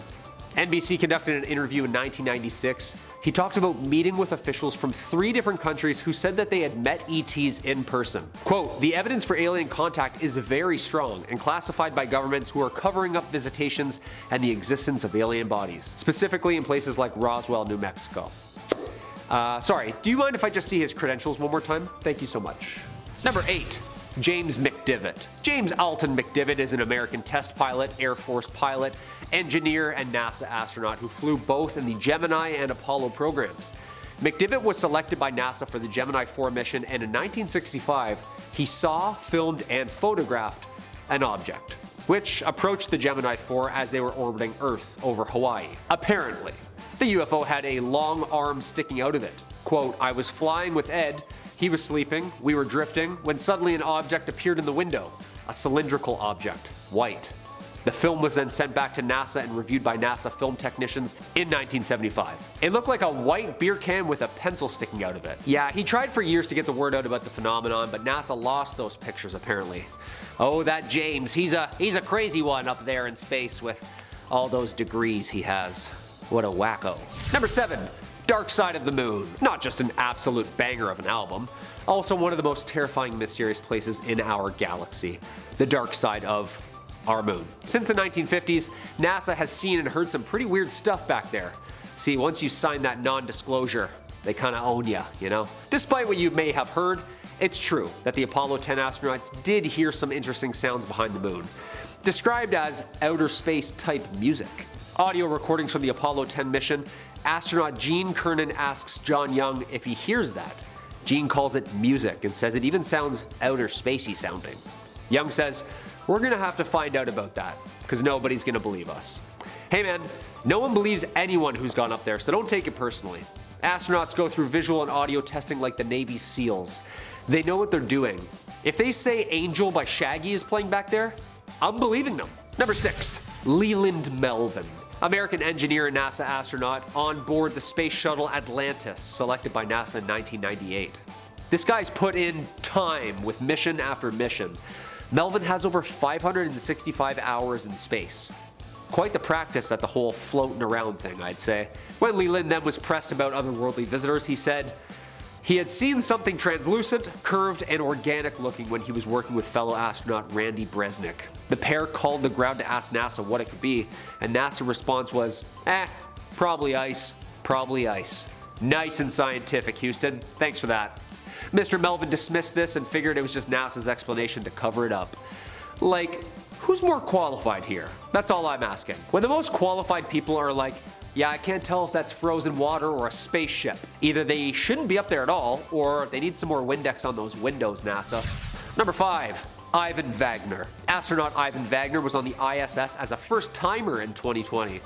NBC conducted an interview in 1996. He talked about meeting with officials from 3 different countries who said that they had met ETs in person. Quote, "The evidence for alien contact is very strong and classified by governments who are covering up visitations and the existence of alien bodies, specifically in places like Roswell, New Mexico." Sorry, do you mind if I just see his credentials one more time? Thank you so much. Number 8. James McDivitt. James Alton McDivitt is an American test pilot, Air Force pilot, engineer, and NASA astronaut who flew both in the Gemini and Apollo programs. McDivitt was selected by NASA for the Gemini 4 mission, and in 1965, he saw, filmed, and photographed an object, which approached the Gemini 4 as they were orbiting Earth over Hawaii. Apparently, the UFO had a long arm sticking out of it. Quote, "I was flying with Ed. He was sleeping, we were drifting, when suddenly an object appeared in the window. A cylindrical object, white. The film was then sent back to NASA and reviewed by NASA film technicians in 1975. It looked like a white beer can with a pencil sticking out of it." Yeah, he tried for years to get the word out about the phenomenon, but NASA lost those pictures apparently. Oh, that James, he's a crazy one up there in space with all those degrees he has. What a wacko. Number 7. Dark Side of the Moon. Not just an absolute banger of an album, also one of the most terrifying mysterious places in our galaxy. The dark side of our moon. Since the 1950s, NASA has seen and heard some pretty weird stuff back there. See, once you sign that non-disclosure, they kinda own ya, you know? Despite what you may have heard, it's true that the Apollo 10 astronauts did hear some interesting sounds behind the moon, described as outer space type music. Audio recordings from the Apollo 10 mission, astronaut Gene Cernan asks John Young if he hears that. Gene calls it music and says it even sounds outer spacey sounding. Young says, We're gonna have to find out about that, because nobody's gonna believe us. Hey man, no one believes anyone who's gone up there, so don't take it personally. Astronauts go through visual and audio testing like the Navy SEALs. They know what they're doing. If they say Angel by Shaggy is playing back there, I'm believing them. Number 6. Leland Melvin. American engineer and NASA astronaut on board the space shuttle Atlantis, selected by NASA in 1998. This guy's put in time with mission after mission. Melvin has over 565 hours in space. Quite the practice at the whole floating around thing, I'd say. When Leland then was pressed about otherworldly visitors, he said he had seen something translucent, curved, and organic looking when he was working with fellow astronaut Randy Bresnik. The pair called the ground to ask NASA what it could be, and NASA's response was, probably ice, probably ice. Nice and scientific, Houston. Thanks for that. Mr. Melvin dismissed this and figured it was just NASA's explanation to cover it up. Like, who's more qualified here? That's all I'm asking. When the most qualified people are like, yeah, I can't tell if that's frozen water or a spaceship. Either they shouldn't be up there at all, or they need some more Windex on those windows, NASA. Number 5. Ivan Wagner. Astronaut Ivan Wagner was on the ISS as a first-timer in 2020.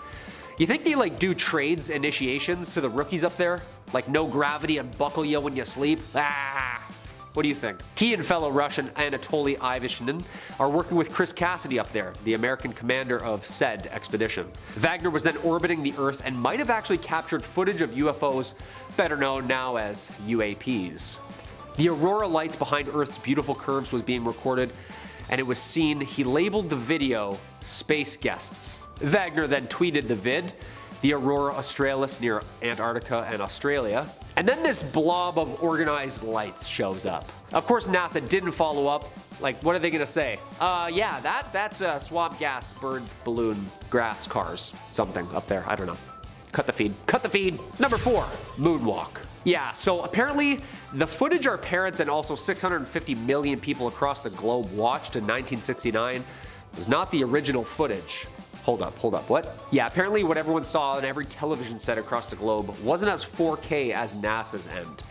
You think they do trades initiations to the rookies up there? Like no gravity and buckle you when you sleep? What do you think? He and fellow Russian Anatoly Ivashinin are working with Chris Cassidy up there, the American commander of said expedition. Wagner was then orbiting the Earth and might have actually captured footage of UFOs, better known now as UAPs. The aurora lights behind Earth's beautiful curves was being recorded, and it was seen. He labeled the video Space Guests. Wagner then tweeted the vid, the aurora australis near Antarctica and Australia, and then this blob of organized lights shows up. Of course, NASA didn't follow up. Like, what are they gonna say? Yeah, that's swamp gas, birds, balloon, grass, cars, something up there. I don't know. Cut the feed. Cut the feed. Number 4, moonwalk. Yeah, so apparently the footage our parents and also 650 million people across the globe watched in 1969 was not the original footage. Hold up, what? Yeah, apparently what everyone saw on every television set across the globe wasn't as 4K as NASA's end.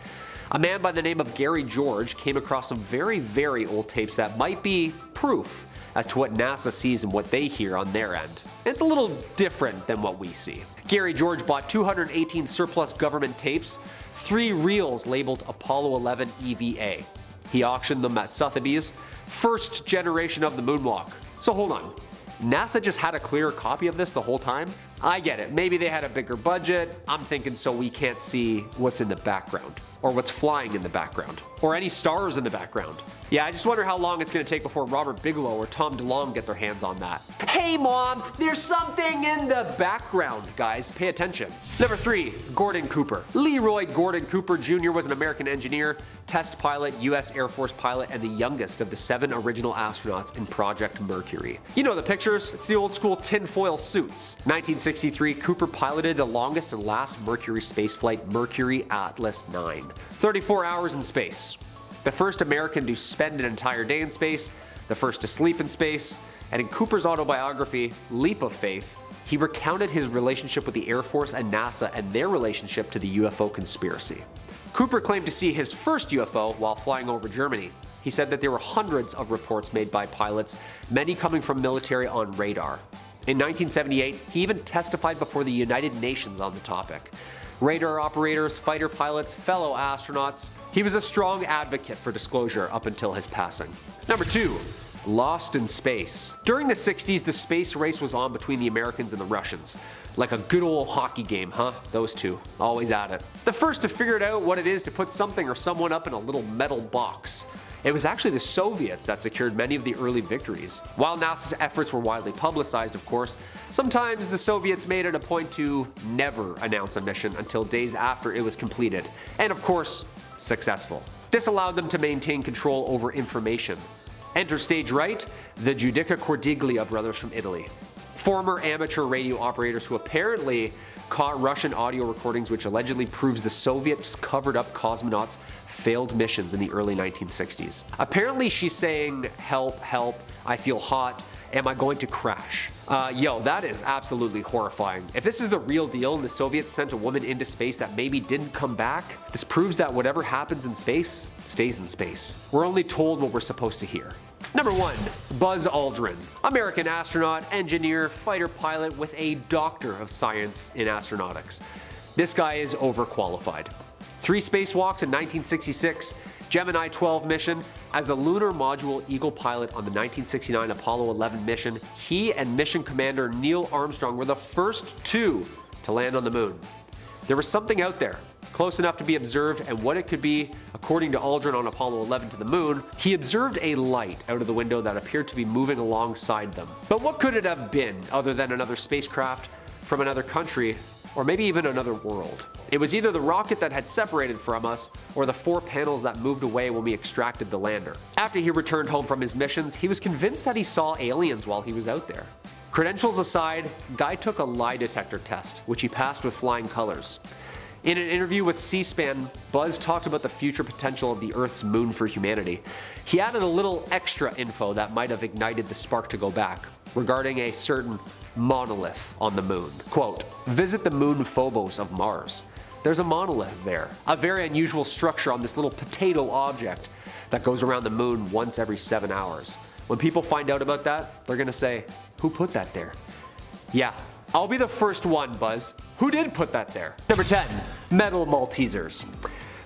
A man by the name of Gary George came across some very, very old tapes that might be proof as to what NASA sees and what they hear on their end. It's a little different than what we see. Gary George bought 218 surplus government tapes, 3 reels labeled Apollo 11 EVA. He auctioned them at Sotheby's, first generation of the moonwalk. So hold on. NASA just had a clear copy of this the whole time? I get it, maybe they had a bigger budget. I'm thinking so we can't see what's in the background, or what's flying in the background, or any stars in the background. Yeah, I just wonder how long it's gonna take before Robert Bigelow or Tom DeLonge get their hands on that. Hey mom, there's something in the background, guys, pay attention. Number 3, Gordon Cooper. Leroy Gordon Cooper Jr. was an American engineer, test pilot, US Air Force pilot, and the youngest of the 7 original astronauts in Project Mercury. You know the pictures, it's the old school tinfoil suits. 1963, Cooper piloted the longest and last Mercury spaceflight, Mercury Atlas 9. 34 hours in space. The first American to spend an entire day in space, the first to sleep in space, and in Cooper's autobiography, Leap of Faith, he recounted his relationship with the Air Force and NASA and their relationship to the UFO conspiracy. Cooper claimed to see his first UFO while flying over Germany. He said that there were hundreds of reports made by pilots, many coming from military on radar. In 1978, he even testified before the United Nations on the topic. Radar operators, fighter pilots, fellow astronauts. He was a strong advocate for disclosure up until his passing. Number 2, lost in space. During the 60s, the space race was on between the Americans and the Russians. Like a good old hockey game, huh? Those two, always at it. The first to figure out what it is to put something or someone up in a little metal box. It was actually the Soviets that secured many of the early victories. While NASA's efforts were widely publicized, of course, sometimes the Soviets made it a point to never announce a mission until days after it was completed, and of course, successful. This allowed them to maintain control over information. Enter stage right, the Giudica Cordiglia brothers from Italy. Former amateur radio operators who apparently caught Russian audio recordings which allegedly proves the Soviets covered up cosmonauts' failed missions in the early 1960s. Apparently she's saying, help, help, I feel hot, am I going to crash? Yo, that is absolutely horrifying. If this is the real deal and the Soviets sent a woman into space that maybe didn't come back, this proves that whatever happens in space, stays in space. We're only told what we're supposed to hear. Number 1. Buzz Aldrin. American astronaut, engineer, fighter pilot with a Doctor of Science in Astronautics. This guy is overqualified. 3 spacewalks in 1966, Gemini 12 mission. As the Lunar Module Eagle pilot on the 1969 Apollo 11 mission, he and mission commander Neil Armstrong were the first 2 to land on the moon. There was something out there, close enough to be observed, and what it could be, according to Aldrin on Apollo 11 to the moon, he observed a light out of the window that appeared to be moving alongside them. But what could it have been other than another spacecraft from another country, or maybe even another world? It was either the rocket that had separated from us, or the 4 panels that moved away when we extracted the lander. After he returned home from his missions, he was convinced that he saw aliens while he was out there. Credentials aside, Guy took a lie detector test, which he passed with flying colors. In an interview with C-SPAN, Buzz talked about the future potential of the Earth's moon for humanity. He added a little extra info that might have ignited the spark to go back, regarding a certain monolith on the moon. Quote, "Visit the moon Phobos of Mars. There's a monolith there, a very unusual structure on this little potato object that goes around the moon once every 7 hours. When people find out about that, they're gonna say, 'Who put that there?' Yeah, I'll be the first one, Buzz. Who did put that there?" Number 10. Metal Maltesers.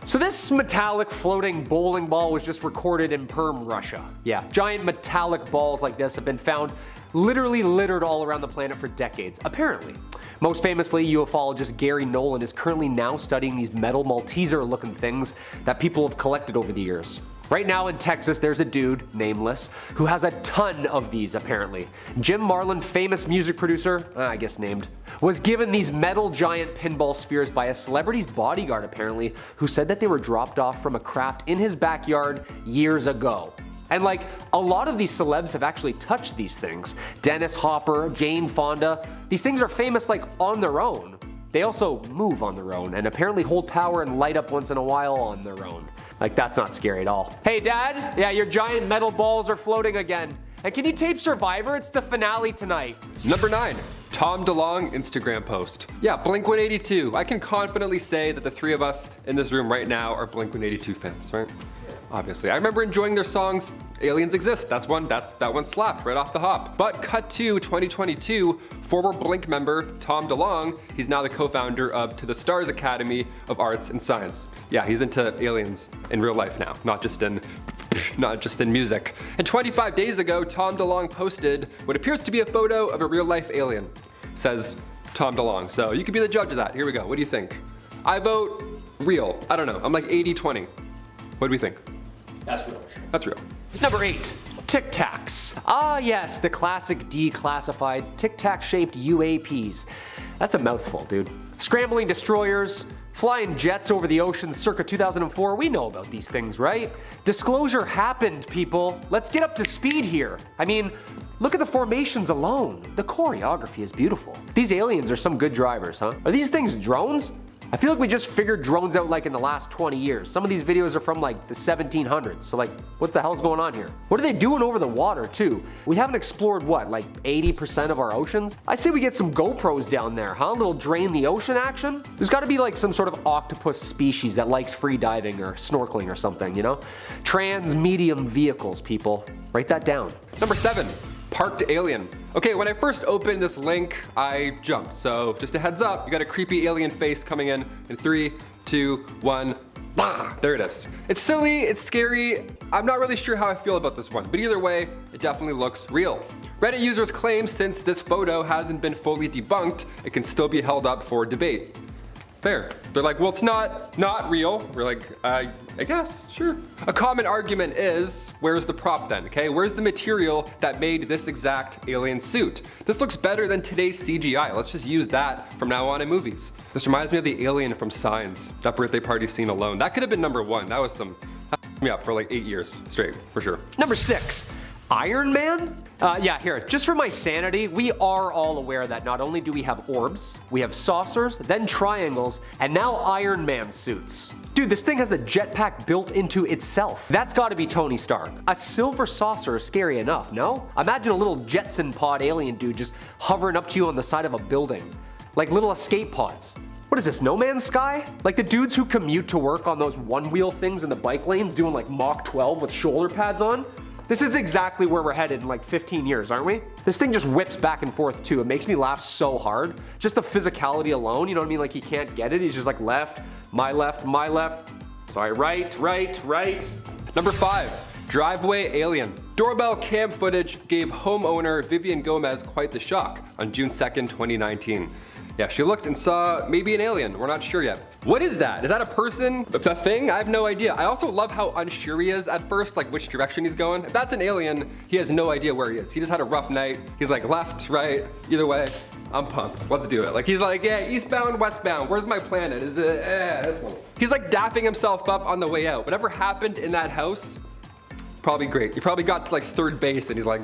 So this metallic floating bowling ball was just recorded in Perm, Russia. Yeah, giant metallic balls like this have been found literally littered all around the planet for decades, apparently. Most famously, ufologist Gary Nolan is currently now studying these metal Malteser looking things that people have collected over the years. Right now in Texas, there's a dude, nameless, who has a ton of these apparently. Jim Marlin, famous music producer, I guess named, was given these metal giant pinball spheres by a celebrity's bodyguard apparently, who said that they were dropped off from a craft in his backyard years ago. And like, a lot of these celebs have actually touched these things. Dennis Hopper, Jane Fonda, these things are famous like on their own. They also move on their own and apparently hold power and light up once in a while on their own. Like, that's not scary at all. Hey Dad, yeah, your giant metal balls are floating again. And can you tape Survivor? It's the finale tonight. Number 9. Tom DeLonge Instagram post. Yeah, Blink-182. I can confidently say that the 3 of us in this room right now are Blink-182 fans, right? Obviously. I remember enjoying their songs, Aliens Exist. That one slapped right off the hop. But cut to 2022, former Blink member Tom DeLonge, he's now the co-founder of To the Stars Academy of Arts and Science. Yeah, he's into aliens in real life now, not just in music. And 25 days ago, Tom DeLonge posted what appears to be a photo of a real-life alien. Says Tom DeLonge. So you could be the judge of that. Here we go. What do you think? I vote real. I don't know. I'm like 80-20. What do we think? That's real for sure. That's real. Number 8. Tic Tacs. Ah yes, the classic declassified Tic Tac shaped UAPs. That's a mouthful, dude. Scrambling destroyers, flying jets over the ocean circa 2004, we know about these things, right? Disclosure happened, people. Let's get up to speed here. I mean, look at the formations alone. The choreography is beautiful. These aliens are some good drivers, huh? Are these things drones? I feel like we just figured drones out like in the last 20 years. Some of these videos are from like the 1700s, so like, what the hell's going on here? What are they doing over the water too? We haven't explored what, like 80% of our oceans? I say we get some GoPros down there, huh? A little drain the ocean action? There's gotta be like some sort of octopus species that likes free diving or snorkeling or something, you know? Trans-medium vehicles, people. Write that down. Number 7. Parked alien. Okay, when I first opened this link, I jumped. So just a heads up, you got a creepy alien face coming in 3, 2, 1. Bah, there it is. It's silly, it's scary. I'm not really sure how I feel about this one, but either way, it definitely looks real. Reddit users claim since this photo hasn't been fully debunked, it can still be held up for debate. Fair. They're like, well, it's not real. We're like, I guess, sure. A common argument is, where's the prop then, okay? Where's the material that made this exact alien suit? This looks better than today's CGI. Let's just use that from now on in movies. This reminds me of the alien from Signs, that birthday party scene alone. That could have been number 1. That was that me up for like 8 years straight, for sure. Number 6. Iron Man? Yeah, here, just for my sanity, we are all aware that not only do we have orbs, we have saucers, then triangles, and now Iron Man suits. Dude, this thing has a jetpack built into itself. That's gotta be Tony Stark. A silver saucer is scary enough, no? Imagine a little Jetson Pod alien dude just hovering up to you on the side of a building. Like little escape pods. What is this, No Man's Sky? Like the dudes who commute to work on those one-wheel things in the bike lanes doing like Mach 12 with shoulder pads on? This is exactly where we're headed in like 15 years, aren't we? This thing just whips back and forth too. It makes me laugh so hard. Just the physicality alone, you know what I mean? Like he can't get it. He's just like left, my left, my left. Sorry, right, right, right. Number 5, driveway alien. Doorbell cam footage gave homeowner Vivian Gomez quite the shock on June 2nd, 2019. Yeah, she looked and saw maybe an alien. We're not sure yet. What is that? Is that a person? A thing? I have no idea. I also love how unsure he is at first, like which direction he's going. If that's an alien, he has no idea where he is. He just had a rough night. He's like left, right, either way. I'm pumped. Let's do it. Like he's like, yeah, eastbound, westbound. Where's my planet? Is it this one? He's like dapping himself up on the way out. Whatever happened in that house, probably great. He probably got to like third base and he's like,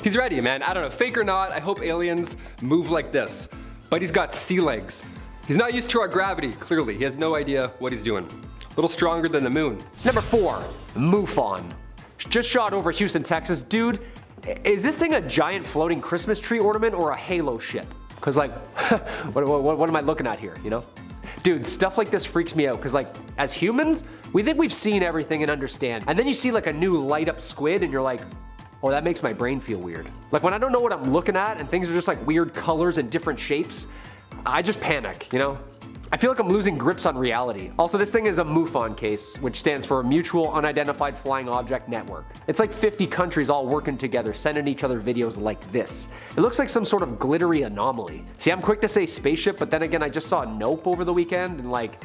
he's ready, man. I don't know, fake or not, I hope aliens move like this. But he's got sea legs. He's not used to our gravity, clearly. He has no idea what he's doing. A little stronger than the moon. Number 4, MUFON. Just shot over Houston, Texas. Dude, is this thing a giant floating Christmas tree ornament or a Halo ship? Cause like, what am I looking at here, you know? Dude, stuff like this freaks me out, cause like, as humans, we think we've seen everything and understand. And then you see like a new light up squid and you're like, oh, that makes my brain feel weird. Like when I don't know what I'm looking at and things are just like weird colors and different shapes, I just panic, you know? I feel like I'm losing grips on reality. Also, this thing is a MUFON case, which stands for Mutual Unidentified Flying Object Network. It's like 50 countries all working together, sending each other videos like this. It looks like some sort of glittery anomaly. See, I'm quick to say spaceship, but then again, I just saw Nope over the weekend and like,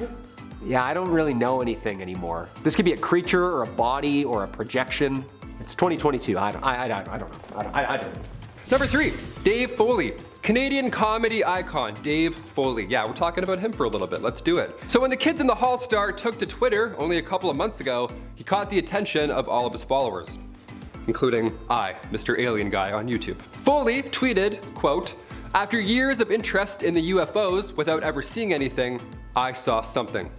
yeah, I don't really know anything anymore. This could be a creature or a body or a projection. It's 2022. I don't know. Number 3, Dave Foley. Canadian comedy icon, Dave Foley. Yeah, we're talking about him for a little bit. Let's do it. So when the Kids in the Hall star took to Twitter only a couple of months ago, he caught the attention of all of his followers, including I, Mr. Alien Guy on YouTube. Foley tweeted, quote, "After years of interest in the UFOs without ever seeing anything, I saw something."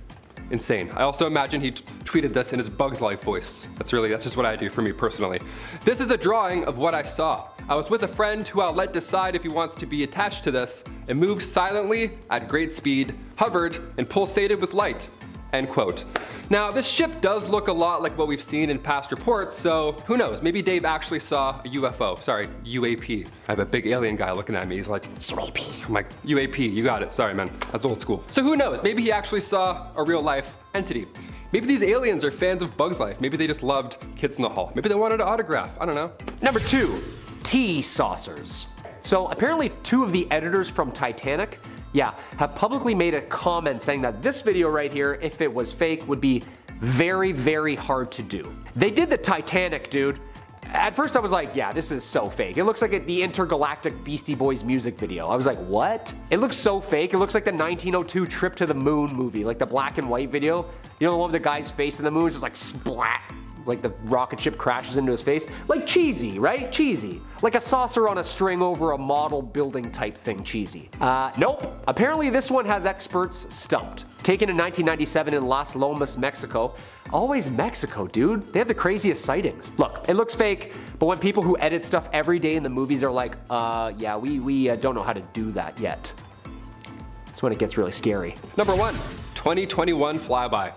Insane. I also imagine he tweeted this in his Bugs Life voice. That's just what I do for me personally. "This is a drawing of what I saw. I was with a friend who I'll let decide if he wants to be attached to this. It moved silently at great speed, hovered, and pulsated with light." End quote. Now, this ship does look a lot like what we've seen in past reports, so who knows? Maybe Dave actually saw a UFO. Sorry, UAP. I have a big alien guy looking at me. He's like, it's UAP. I'm like, UAP, you got it. Sorry, man. That's old school. So who knows? Maybe he actually saw a real life entity. Maybe these aliens are fans of Bugs Life. Maybe they just loved Kids in the Hall. Maybe they wanted an autograph. I don't know. Number 2, tea saucers. So apparently 2 of the editors from Titanic, have publicly made a comment saying that this video right here, if it was fake, would be very, very hard to do. They did the Titanic, dude. At first I was like, yeah, this is so fake. It looks like the intergalactic Beastie Boys music video. I was like, what? It looks so fake. It looks like the 1902 Trip to the Moon movie, like the black and white video. You know, the one with the guy's face in the moon is just like splat. Like the rocket ship crashes into his face. Like cheesy, right? Cheesy. Like a saucer on a string over a model building type thing cheesy. Nope. Apparently this one has experts stumped. Taken in 1997 in Las Lomas, Mexico. Always Mexico, dude. They have the craziest sightings. Look, it looks fake, but when people who edit stuff every day in the movies are like, yeah, we don't know how to do that yet. That's when it gets really scary. Number 1, 2021 flyby.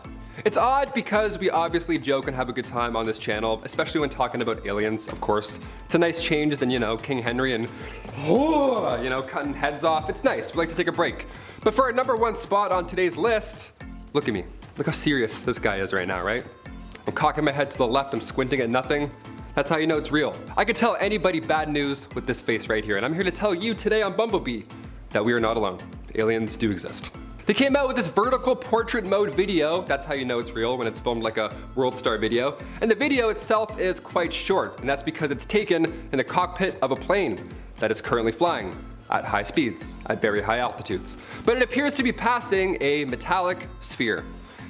It's odd because we obviously joke and have a good time on this channel, especially when talking about aliens, of course. It's a nice change than, you know, King Henry and, cutting heads off. It's nice. We like to take a break. But for our number 1 spot on today's list, look at me. Look how serious this guy is right now, right? I'm cocking my head to the left, I'm squinting at nothing. That's how you know it's real. I could tell anybody bad news with this face right here, and I'm here to tell you today on Bumblebee that we are not alone. Aliens do exist. They came out with this vertical portrait mode video. That's how you know it's real, when it's filmed like a World Star video. And the video itself is quite short, and that's because it's taken in the cockpit of a plane that is currently flying at high speeds, at very high altitudes. But it appears to be passing a metallic sphere.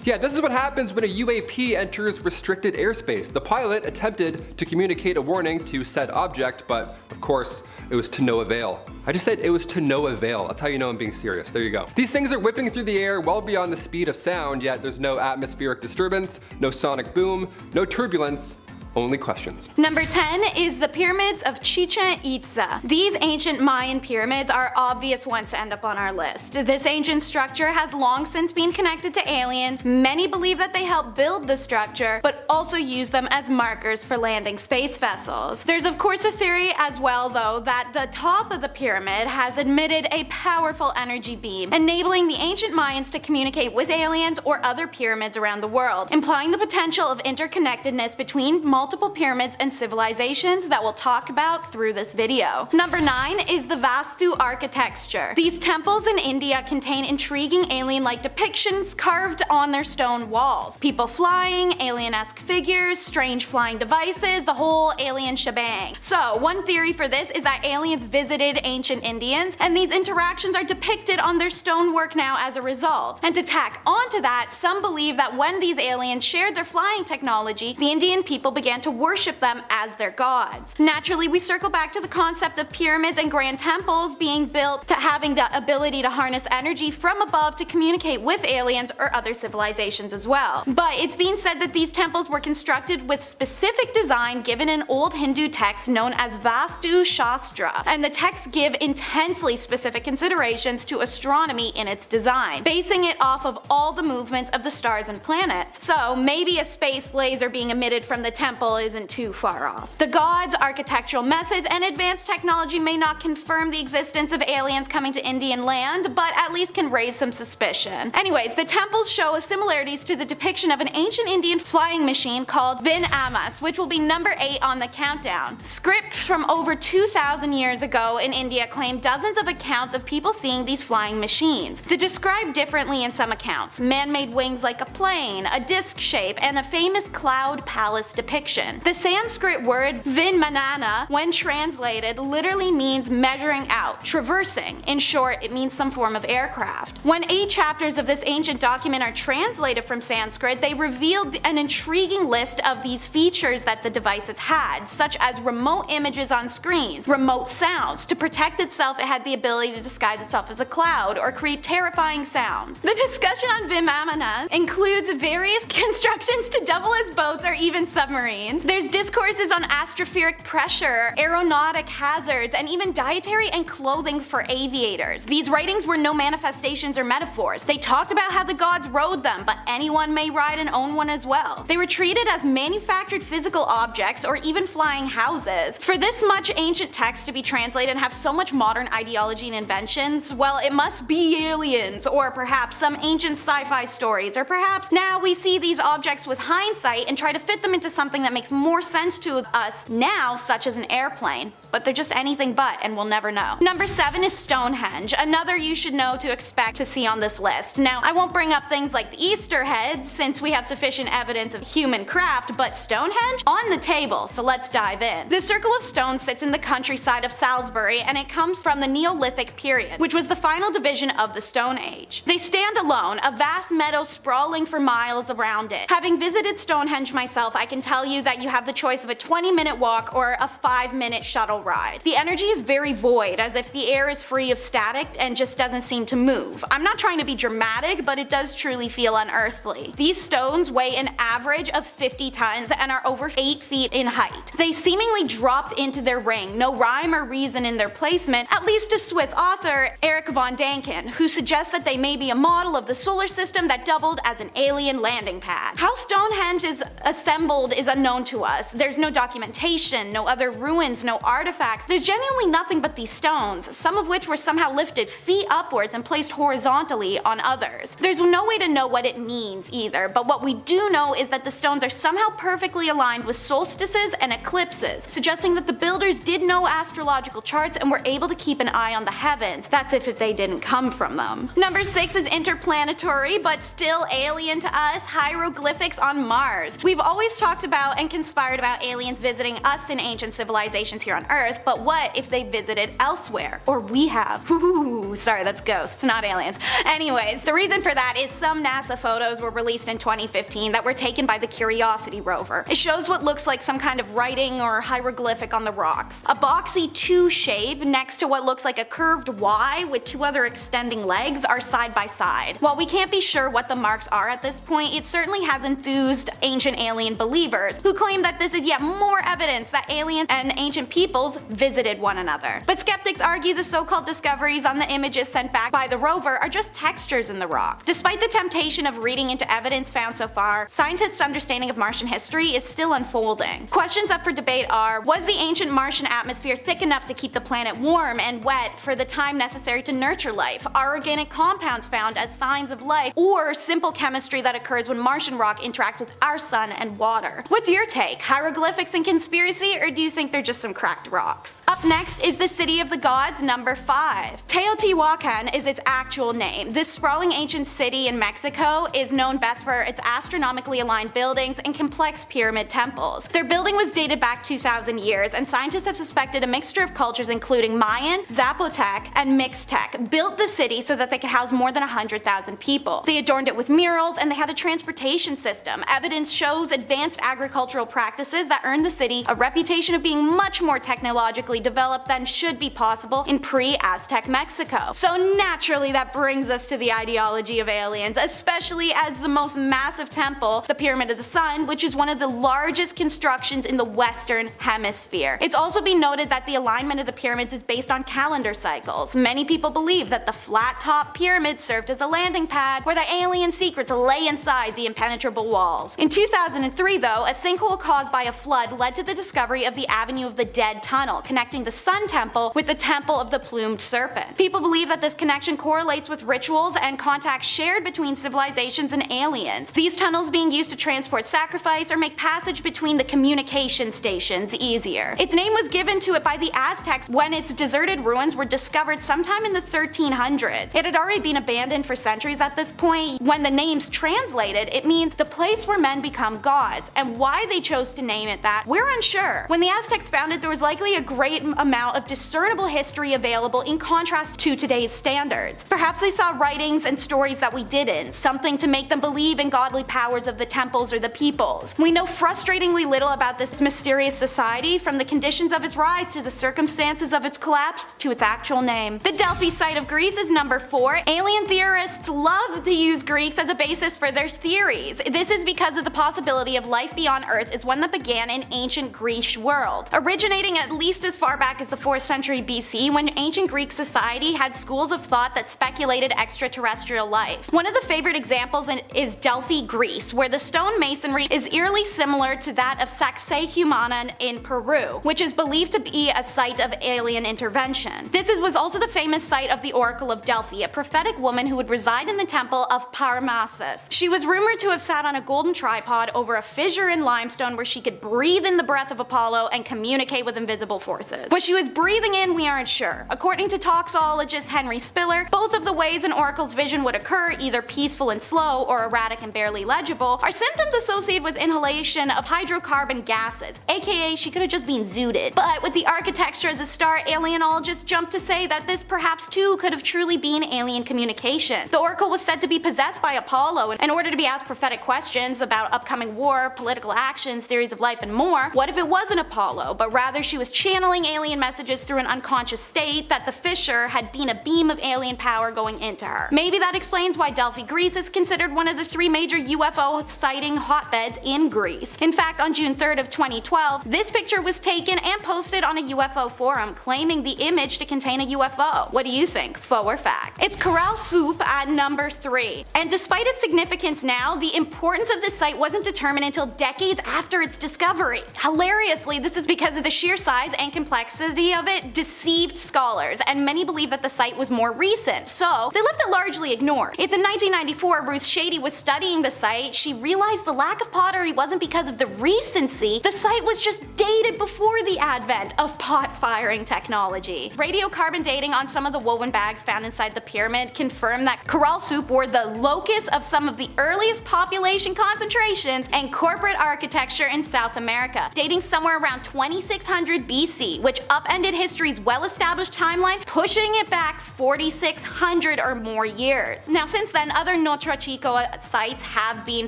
Yeah, this is what happens when a UAP enters restricted airspace. The pilot attempted to communicate a warning to said object, but of course, it was to no avail. I just said it was to no avail. That's how you know I'm being serious. There you go. These things are whipping through the air well beyond the speed of sound, yet there's no atmospheric disturbance, no sonic boom, no turbulence, only questions. Number 10 is the pyramids of Chichen Itza. These ancient Mayan pyramids are obvious ones to end up on our list. This ancient structure has long since been connected to aliens. Many believe that they helped build the structure, but also use them as markers for landing space vessels. There's of course a theory as well though that the top of the pyramid has emitted a powerful energy beam, enabling the ancient Mayans to communicate with aliens or other pyramids around the world, implying the potential of interconnectedness between multiple pyramids and civilizations that we'll talk about through this video. Number 9 is the Vastu Architecture. These temples in India contain intriguing alien-like depictions carved on their stone walls. People flying, alien-esque figures, strange flying devices, the whole alien shebang. So one theory for this is that aliens visited ancient Indians, and these interactions are depicted on their stonework now as a result. And to tack onto that, some believe that when these aliens shared their flying technology, the Indian people began to worship them as their gods. Naturally, we circle back to the concept of pyramids and grand temples being built to having the ability to harness energy from above to communicate with aliens or other civilizations as well. But it's being said that these temples were constructed with specific design given in old Hindu texts known as Vastu Shastra, and the texts give intensely specific considerations to astronomy in its design, basing it off of all the movements of the stars and planets. So maybe a space laser being emitted from the temple isn't too far off. The gods, architectural methods, and advanced technology may not confirm the existence of aliens coming to Indian land, but at least can raise some suspicion. Anyways, the temples show similarities to the depiction of an ancient Indian flying machine called Bimin Islands, which will be number 8 on the countdown. Script from over 2,000 years ago in India claimed dozens of accounts of people seeing these flying machines. They're described differently in some accounts: man-made wings like a plane, a disc shape, and a famous cloud palace depiction. The Sanskrit word Vinmanana, when translated, literally means measuring out, traversing. In short, it means some form of aircraft. When 8 chapters of this ancient document are translated from Sanskrit, they revealed an intriguing list of these features that the devices had, such as remote images on screens, remote sounds. To protect itself, it had the ability to disguise itself as a cloud or create terrifying sounds. The discussion on Vimamana includes various constructions to double as boats or even submarines. There's discourses on atmospheric pressure, aeronautic hazards, and even dietary and clothing for aviators. These writings were no manifestations or metaphors. They talked about how the gods rode them, but anyone may ride and own one as well. They were treated as manufactured physical objects or even flying houses. For this much ancient text to be translated and have so much modern ideology and inventions, well, it must be aliens, or perhaps some ancient sci-fi stories, or perhaps now we see these objects with hindsight and try to fit them into something that makes more sense to us now, such as an airplane. But they're just anything but, and we'll never know. Number 7 is Stonehenge, another you should know to expect to see on this list. Now, I won't bring up things like the Easter heads since we have sufficient evidence of human craft, but Stonehenge? On the table, so let's dive in. The Circle of Stone sits in the countryside of Salisbury, and it comes from the Neolithic period, which was the final division of the Stone Age. They stand alone, a vast meadow sprawling for miles around it. Having visited Stonehenge myself, I can tell you that you have the choice of a 20-minute walk or a 5-minute shuttle ride. The energy is very void, as if the air is free of static and just doesn't seem to move. I'm not trying to be dramatic, but it does truly feel unearthly. These stones weigh an average of 50 tons and are over 8 feet in height. They seemingly dropped into their ring, no rhyme or reason in their placement, at least to Swiss author Eric von Däniken, who suggests that they may be a model of the solar system that doubled as an alien landing pad. How Stonehenge is assembled is unknown to us. There's no documentation, no other ruins, no artifacts. There's genuinely nothing but these stones, some of which were somehow lifted feet upwards and placed horizontally on others. There's no way to know what it means either, but what we do know is that the stones are somehow perfectly aligned with solstices and eclipses, suggesting that the builders did know astrological charts and were able to keep an eye on the heavens. That's if they didn't come from them. Number 6 is interplanetary, but still alien to us, hieroglyphics on Mars. We've always talked about and conspired about aliens visiting us in ancient civilizations here on Earth, but what if they visited elsewhere? Or we have. Ooh, sorry, that's ghosts, not aliens. Anyways, the reason for that is some NASA photos were released in 2015 that were taken by the Curiosity rover. It shows what looks like some kind of writing or hieroglyphic on the rocks. A boxy 2 shape next to what looks like a curved Y with 2 other extending legs are side by side. While we can't be sure what the marks are at this point, it certainly has enthused ancient alien believers, who claim that this is yet more evidence that aliens and ancient peoples visited one another. But skeptics argue the so-called discoveries on the images sent back by the rover are just textures in the rock. Despite the temptation of reading into evidence found so far, scientists' understanding of Martian history is still unfolding. Questions up for debate are, was the ancient Martian atmosphere thick enough to keep the planet warm and wet for the time necessary to nurture life? Are organic compounds found as signs of life, or simple chemistry that occurs when Martian rock interacts with our sun and water? What's your take? Hieroglyphics and conspiracy, or do you think they're just some cracked rocks? Up next is the City of the Gods, number 5. Teotihuacan is its actual name. This sprawling ancient city in Mexico is known best for its astronomically aligned buildings and complex pyramid temples. Their building was dated back 2,000 years, and scientists have suspected a mixture of cultures including Mayan, Zapotec, and Mixtec built the city so that they could house more than 100,000 people. They adorned it with murals, and they had a transportation system. Evidence shows advanced agricultural practices that earned the city a reputation of being much more technologically developed than should be possible in pre-Aztec Mexico. So naturally that brings us to the ideology of aliens, especially as the most massive temple, the Pyramid of the Sun, which is one of the largest constructions in the Western Hemisphere. It's also been noted that the alignment of the pyramids is based on calendar cycles. Many people believe that the flat-top pyramid served as a landing pad where the alien secrets lay inside the impenetrable walls. In 2003 though, a sinkhole caused by a flood led to the discovery of the Avenue of the Dead tunnel, connecting the Sun Temple with the Temple of the Plumed Serpent. People believe that this connection correlates with rituals and contacts shared between civilizations and aliens, these tunnels being used to transport sacrifice or make passage between the communication stations easier. Its name was given to it by the Aztecs when its deserted ruins were discovered sometime in the 1300s. It had already been abandoned for centuries at this point. When the name's translated, it means the place where men become gods, and why they chose to name it that, we're unsure. When the Aztecs found it, there was likely a great amount of discernible history available in contrast to today's standards. Perhaps they saw writings and stories that we didn't, something to make them believe in godly powers of the temples or the peoples. We know frustratingly little about this mysterious society, from the conditions of its rise to the circumstances of its collapse to its actual name. The Delphi site of Greece is number 4. Alien theorists love to use Greeks as a basis for their theories. This is because of the possibility of life beyond Earth is one that began in ancient Greece world, originating at least as far back as the 4th century BC, when ancient Greek society had schools of thought that speculated extraterrestrial life. One of the favorite examples is Delphi, Greece, where the stone masonry is eerily similar to that of Sacsayhuamán in Peru, which is believed to be a site of alien intervention. This was also the famous site of the Oracle of Delphi, a prophetic woman who would reside in the temple of Parnassus. She was rumored to have sat on a golden tripod over a fissure in limestone where she could breathe in the breath of Apollo and communicate with invisible forces. What she was breathing in, we aren't sure. According to toxologist Henry Spiller, both of the ways an oracle's vision would occur, either peaceful and slow or erratic and barely legible, are symptoms associated with inhalation of hydrocarbon gases, aka she could have just been zooted. But with the architecture as a star, alienologists jumped to say that this perhaps too could have truly been alien communication. The oracle was said to be possessed by Apollo in order to be asked prophetic questions about upcoming war, political actions, theories of life, and more. What if it wasn't Apollo, but rather she was channeling alien messages through an unconscious state, that the fissure had been a beam of alien power going into her? Maybe that explains why Delphi, Greece is considered one of the 3 major UFO sighting hotbeds in Greece. In fact, on June 3rd of 2012, this picture was taken and posted on a UFO forum, claiming the image to contain a UFO. What do you think, faux or fact? It's CaRu Screamer at number 3. And despite its significance now, the importance of this site wasn't determined until decades after its discovery. Hilariously, this is because of the sheer size and complexity of it deceived scholars, and many believe that the site was more recent, so they left it largely ignored. It's in 1994, Ruth Shady was studying the site. She realized the lack of pottery wasn't because of the recency, the site was just dated before the advent of pot firing technology. Radiocarbon dating on some of the woven bags found inside the pyramid confirmed that CaRu Screamer were the locus of some of the earliest population concentrations and corporate architecture in South America, dating somewhere around 2600 BC, which upended history's well-established timeline, pushing it back 4600 or more years. Now since then, other Notre Chico sites have been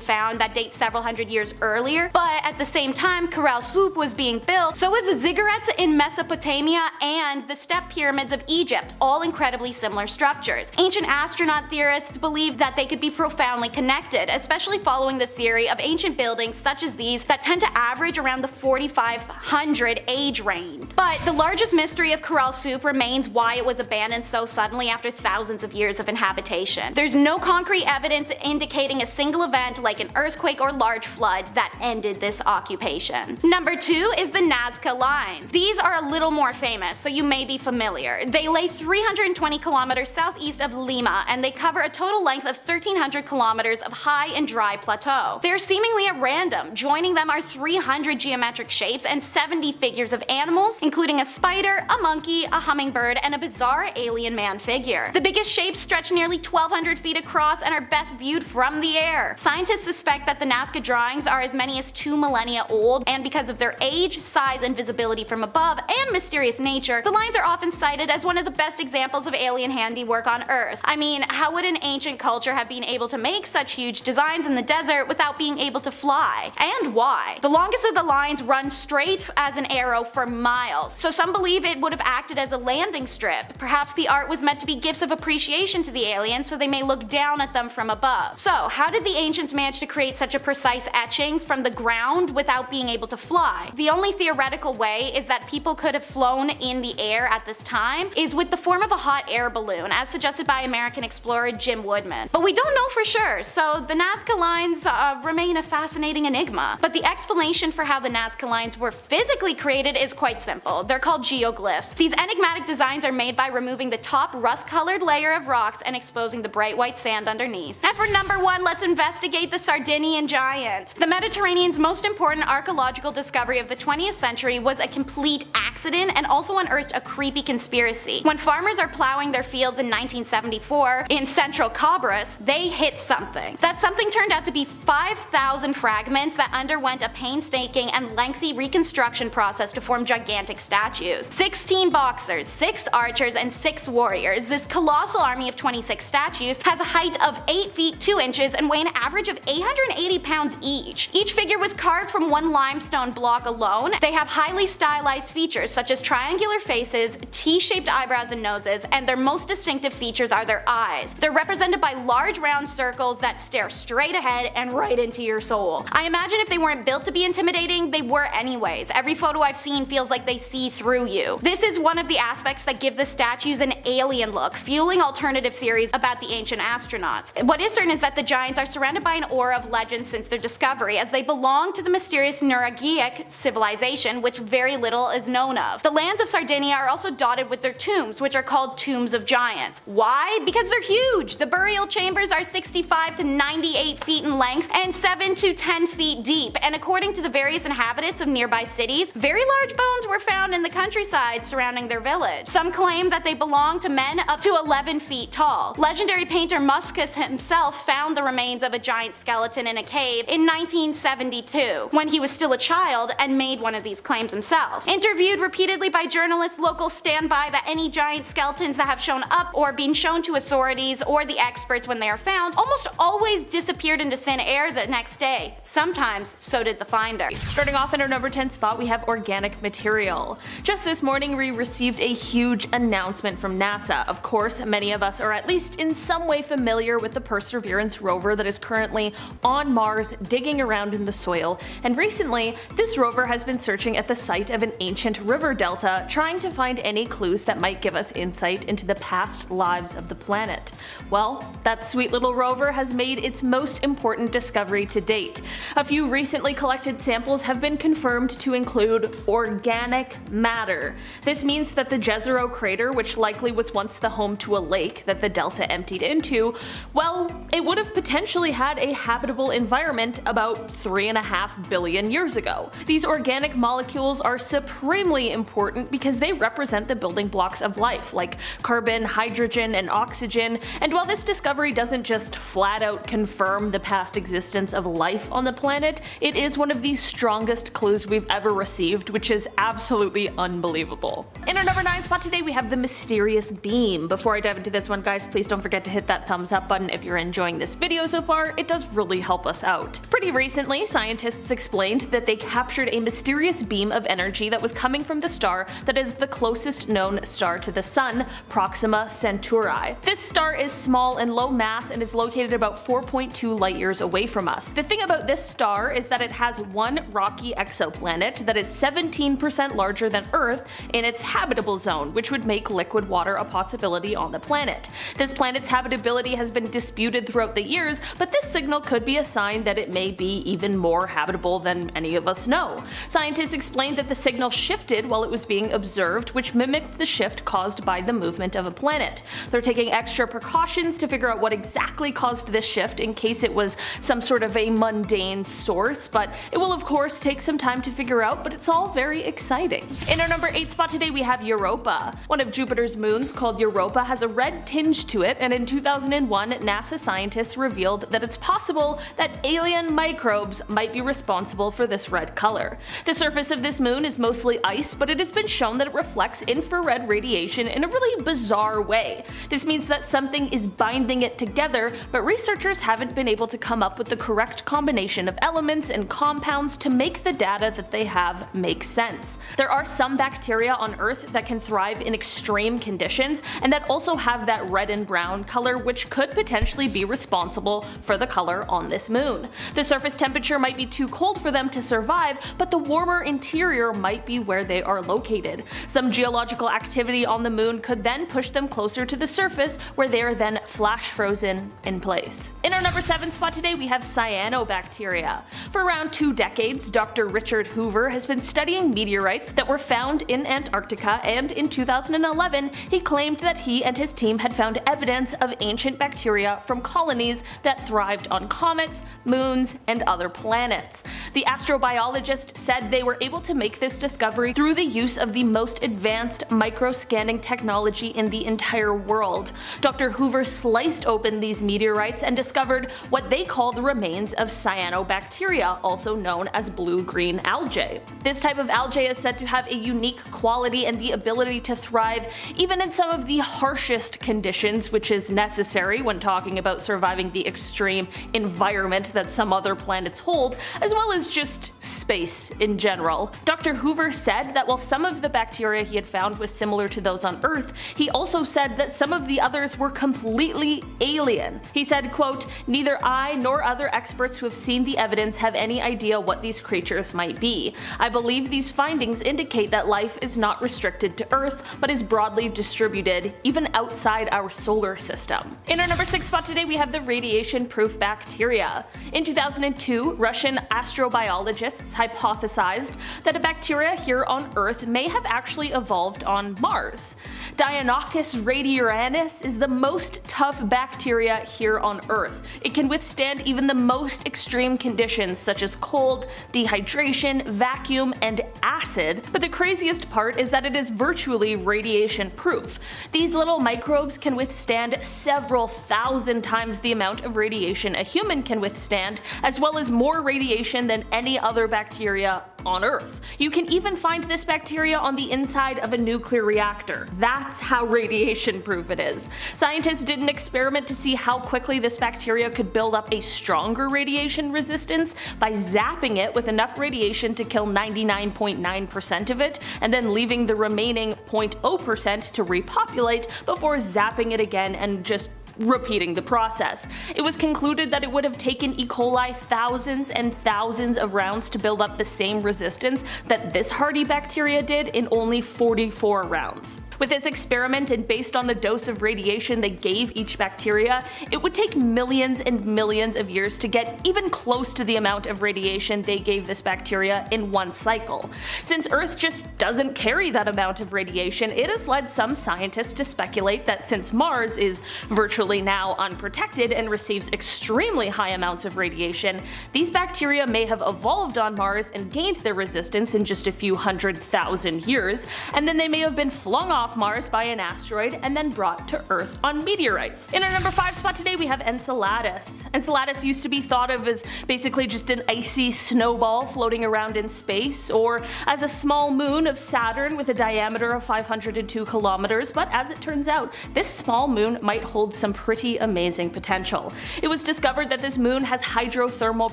found that date several hundred years earlier, but at the same time CaRu Screamer was being built, so was the ziggurats in Mesopotamia and the step pyramids of Egypt, all incredibly similar structures. Ancient astronaut theorists believed that they could be profoundly connected, especially following the theory of ancient buildings such as these that tend to average around the 4500 age range. But the largest mystery of Coral Soup remains why it was abandoned so suddenly after thousands of years of inhabitation. There's no concrete evidence indicating a single event like an earthquake or large flood that ended this occupation. Number 2 is the Nazca Lines. These are a little more famous, so you may be familiar. They lay 320 kilometers southeast of Lima, and they cover a total length of 1,300 kilometers of high and dry plateau. They're seemingly at random. Joining them are 300 geometric shapes and 70 figures of animals, including a spider, a monkey, a hummingbird, and a bizarre alien man figure. The biggest shapes stretch nearly 1,200 feet across and are best viewed from the air. Scientists suspect that the Nazca drawings are as many as 2 millennia old, and because of their age, size, and visibility from above, and mysterious nature, the lines are often cited as one of the best examples of alien handiwork on Earth. I mean, how would an ancient culture have been able to make such huge designs in the desert without being able to fly? And why? The longest of the lines run straight as an arrow for miles, so some believe it would have acted as a landing strip. Perhaps the art was meant to be gifts of appreciation to the aliens so they may look down at them from above. So how did the ancients manage to create such a precise etchings from the ground without being able to fly? The only theoretical way is that people could have flown in the air at this time is with the form of a hot air balloon, as suggested by American explorer Jim Woodman. But we don't know for sure, so the Nazca Lines remain a fascinating enigma. But the explanation for how the Nazca Lines were physically created is quite simple. They're called geoglyphs. These enigmatic designs are made by removing the top rust-colored layer of rocks and exposing the bright white sand underneath. And for number 1, let's investigate the Sardinian Giant. The Mediterranean's most important archaeological discovery of the 20th century was a complete accident and also unearthed a creepy conspiracy. When farmers are plowing their fields in 1974 in central Cabras, they hit something. That something turned out to be 5,000 fragments that underwent a painstaking and lengthy reconstruction process to form gigantic statues. 16 boxers, 6 archers, and 6 warriors. This colossal army of 26 statues has a height of 8 feet 2 inches and weigh an average of 880 pounds each. Each figure was carved from one limestone block alone. They have highly stylized features such as triangular faces, T-shaped eyebrows and noses, and their most distinctive features are their eyes. They're represented by large round circles that stare straight ahead and right into your soul. I imagine if they weren't built to be intimidating, they were anyways. Every photo I've seen feels like they see through you. This is one of the aspects that give the statues an alien look, fueling alternative theories about the ancient astronauts. What is certain is that the giants are surrounded by an aura of legend since their discovery, as they belong to the mysterious Nuraghic civilization, which very little is known of. The lands of Sardinia are also dotted with their tombs, which are called tombs of giants. Why? Because they're huge! The burial chambers are 65 to 98 feet in length and 7 to 10 feet deep, and according to the various inhabitants of nearby cities, very large bones were found in the countryside surrounding their village. Some claim that they belong to men up to 11 feet tall. Legendary painter Muscus himself found the remains of a giant skeleton in a cave in 1972, when he was still a child, and made one of these claims himself. Interviewed repeatedly by journalists, locals stand by that any giant skeletons that have shown up or been shown to authorities or the experts when they are found almost always disappeared into thin air the next day. Sometimes so did the finder. Starting off in our number 10 spot, we have organic material. Just this morning we received a huge announcement from NASA. Of course, many of us are at least in some way familiar with the Perseverance rover that is currently on Mars digging around in the soil, and recently this rover has been searching at the site of an ancient river delta, trying to find any clues that might give us insight into the past lives of the planet. Well, that sweet little rover has made its most important discovery to date. A few recently collected samples have been confirmed to include organic matter. This means that the Jezero crater, which likely was once the home to a lake that the delta emptied into, well, it would have potentially had a habitable environment about 3.5 billion years ago. These organic molecules are supremely important because they represent the building blocks of life, like carbon, hydrogen, and oxygen, and while this discovery doesn't just flat out confirm the past existence of life on the planet, it is one of the strongest clues we've ever received, which is absolutely unbelievable. In our number 9 spot today, we have the mysterious beam. Before I dive into this one, guys, please don't forget to hit that thumbs up button if you're enjoying this video so far. It does really help us out. Pretty recently, scientists explained that they captured a mysterious beam of energy that was coming from the star that is the closest known star to the sun, Proxima Centauri. This star is small and low mass and is located about 4.2 light years away from us. The thing about this star is that it has one rocky exoplanet that is 17% larger than Earth in its habitable zone, which would make liquid water a possibility on the planet. This planet's habitability has been disputed throughout the years, but this signal could be a sign that it may be even more habitable than any of us know. Scientists explained that the signal shifted while it was being observed, which mimicked the shift caused by the movement of a planet. They're taking extra precautions to figure out what exactly caused this shift in case it was some sort of a mundane source, but it will of course take some time to figure out, but it's all very exciting. In our number 8 spot today we have Europa. One of Jupiter's moons, called Europa, has a red tinge to it, and in 2001 NASA scientists revealed that it's possible that alien microbes might be responsible for this red color. The surface of this moon is mostly ice, but it has been shown that it reflects infrared radiation in a really bizarre way. This means that something is binding it together, but researchers haven't been able to come up with the correct combination of elements and compounds to make the data that they have make sense. There are some bacteria on Earth that can thrive in extreme conditions and that also have that red and brown color, which could potentially be responsible for the color on this moon. The surface temperature might be too cold for them to survive, but the warmer interior might be where they are located. Some geological activity on the moon could then push them closer to the surface, where they are then flash frozen in place. In our number 7 spot today we have cyanobacteria. For around 2 decades, Dr. Richard Hoover has been studying meteorites that were found in Antarctica, and in 2011 he claimed that he and his team had found evidence of ancient bacteria from colonies that thrived on comets, moons, and other planets. The astrobiologist said they were able to make this discovery through the use of the most advanced microscanning technology in the entire world. Dr. Hoover sliced open these meteorites and discovered what they call the remains of cyanobacteria, also known as blue-green algae. This type of algae is said to have a unique quality and the ability to thrive even in some of the harshest conditions, which is necessary when talking about surviving the extreme environment that some other planets hold, as well as just space in general. Dr. Hoover said that while some of the bacteria he had found was similar to those on Earth, he also said that some of the others were completely alien. He said, quote, "Neither I nor other experts who have seen the evidence have any idea what these creatures might be. I believe these findings indicate that life is not restricted to Earth, but is broadly distributed, even outside our solar system." In our number 6 spot today we have the radiation-proof bacteria. In 2002, Russian astrobiologists hypothesized that a bacteria here on Earth may have actually evolved on Mars. Deinonychus radiuranus is the most tough bacteria here on Earth. It can withstand even the most extreme conditions such as cold, dehydration, vacuum, and acid, but the craziest part is that it is virtually radiation proof. These little microbes can withstand several thousand times the amount of radiation a human can withstand, as well as more radiation than any other bacteria on Earth. You can even find this bacteria on the inside of a nuclear reactor. That's how radiation proof it is. Scientists did an experiment to see how quickly this bacteria could build up a stronger radiation resistance by zapping it with enough radiation to kill 99.9% of it, and then leaving the remaining 0.0% to repopulate before zapping it again and just repeating the process. It was concluded that it would have taken E. coli thousands and thousands of rounds to build up the same resistance that this hardy bacteria did in only 44 rounds. With this experiment, and based on the dose of radiation they gave each bacteria, it would take millions and millions of years to get even close to the amount of radiation they gave this bacteria in one cycle. Since Earth just doesn't carry that amount of radiation, it has led some scientists to speculate that since Mars is virtually now unprotected and receives extremely high amounts of radiation, these bacteria may have evolved on Mars and gained their resistance in just a few 100,000 years, and then they may have been flung off Mars by an asteroid and then brought to Earth on meteorites. In our number 5 spot today we have Enceladus. Enceladus used to be thought of as basically just an icy snowball floating around in space, or as a small moon of Saturn with a diameter of 502 kilometers, but as it turns out, this small moon might hold some some pretty amazing potential. It was discovered that this moon has hydrothermal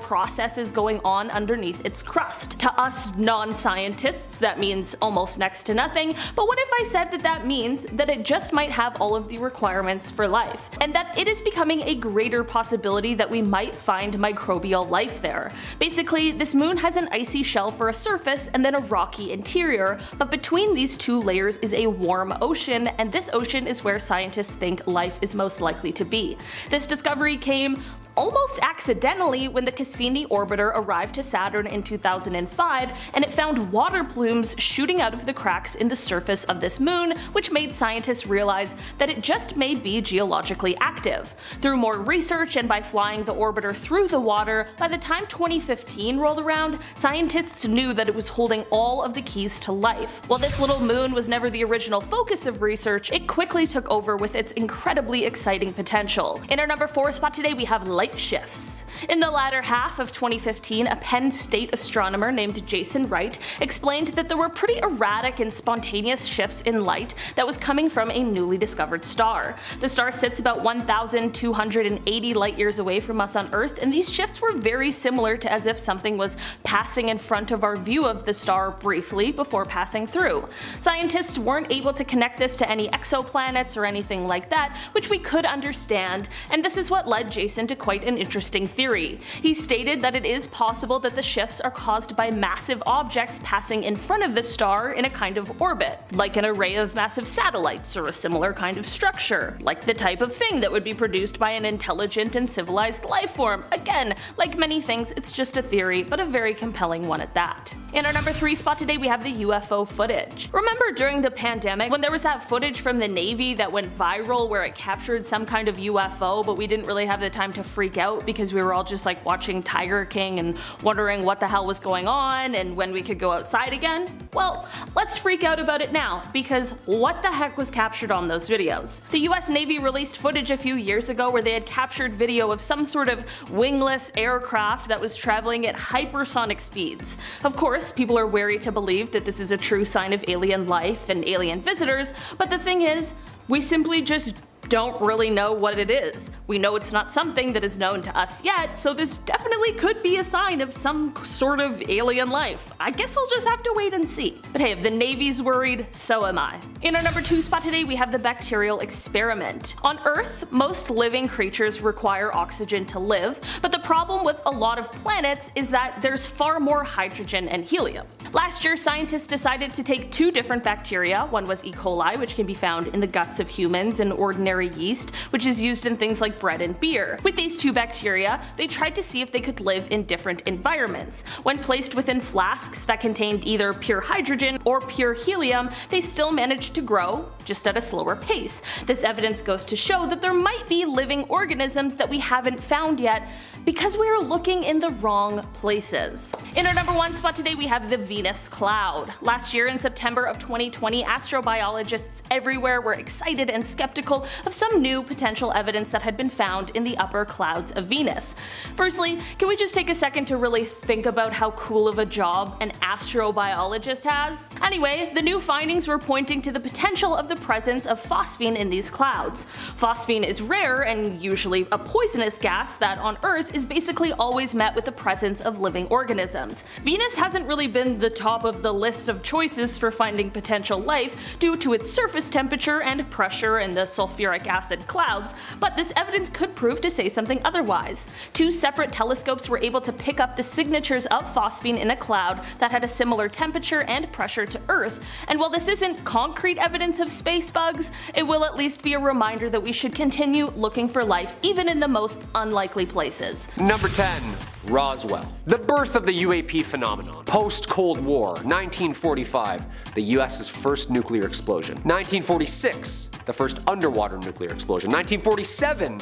processes going on underneath its crust. To us non-scientists, that means almost next to nothing, but what if I said that that means that it just might have all of the requirements for life, and that it is becoming a greater possibility that we might find microbial life there. Basically, this moon has an icy shell for a surface and then a rocky interior, but between these two layers is a warm ocean, and this ocean is where scientists think life is most likely to be. This discovery came almost accidentally when the Cassini orbiter arrived to Saturn in 2005, and it found water plumes shooting out of the cracks in the surface of this moon, which made scientists realize that it just may be geologically active. Through more research and by flying the orbiter through the water, by the time 2015 rolled around, scientists knew that it was holding all of the keys to life. While this little moon was never the original focus of research, it quickly took over with its incredibly exciting potential. In our number 4 spot today, we have light shifts. In the latter half of 2015, a Penn State astronomer named Jason Wright explained that there were pretty erratic and spontaneous shifts in light that was coming from a newly discovered star. The star sits about 1,280 light years away from us on Earth, and these shifts were very similar to as if something was passing in front of our view of the star briefly before passing through. Scientists weren't able to connect this to any exoplanets or anything like that, which we could understand, and this is what led Jason to quite an interesting theory. He stated that it is possible that the shifts are caused by massive objects passing in front of the star in a kind of orbit, like an array of massive satellites or a similar kind of structure, like the type of thing that would be produced by an intelligent and civilized life form. Again, like many things, it's just a theory, but a very compelling one at that. In our number 3 spot today, we have the UFO footage. Remember during the pandemic when there was that footage from the Navy that went viral where it captured some kind of UFO, but we didn't really have the time to freak out because we were all just like watching Tiger King and wondering what the hell was going on and when we could go outside again? Well, let's freak out about it now, because what the heck was captured on those videos? The US Navy released footage a few years ago where they had captured video of some sort of wingless aircraft that was traveling at hypersonic speeds. Of course, people are wary to believe that this is a true sign of alien life and alien visitors, but the thing is, we simply just don't really know what it is. We know it's not something that is known to us yet, so this definitely could be a sign of some sort of alien life. I guess we'll just have to wait and see. But hey, if the Navy's worried, so am I. In our number 2 spot today, we have the bacterial experiment. On Earth, most living creatures require oxygen to live, but the problem with a lot of planets is that there's far more hydrogen and helium. Last year, scientists decided to take 2 different bacteria. One was E. coli, which can be found in the guts of humans, and ordinary yeast, which is used in things like bread and beer. With these 2 bacteria, they tried to see if they could live in different environments. When placed within flasks that contained either pure hydrogen or pure helium, they still managed to grow, just at a slower pace. This evidence goes to show that there might be living organisms that we haven't found yet because we are looking in the wrong places. In our number 1 spot today, we have the Venus cloud. Last year in September of 2020, astrobiologists everywhere were excited and skeptical of some new potential evidence that had been found in the upper clouds of Venus. Firstly, can we just take a second to really think about how cool of a job an astrobiologist has? Anyway, the new findings were pointing to the potential of the presence of phosphine in these clouds. Phosphine is rare and usually a poisonous gas that on Earth is basically always met with the presence of living organisms. Venus hasn't really been the top of the list of choices for finding potential life due to its surface temperature and pressure and the sulfuric acid clouds, but this evidence could prove to say something otherwise. 2 separate telescopes were able to pick up the signatures of phosphine in a cloud that had a similar temperature and pressure to Earth, and while this isn't concrete evidence of space bugs, it will at least be a reminder that we should continue looking for life even in the most unlikely places. Number 10. Roswell. The birth of the UAP phenomenon. Post-Cold War, 1945, the US's first nuclear explosion. 1946, the first underwater nuclear explosion. 1947,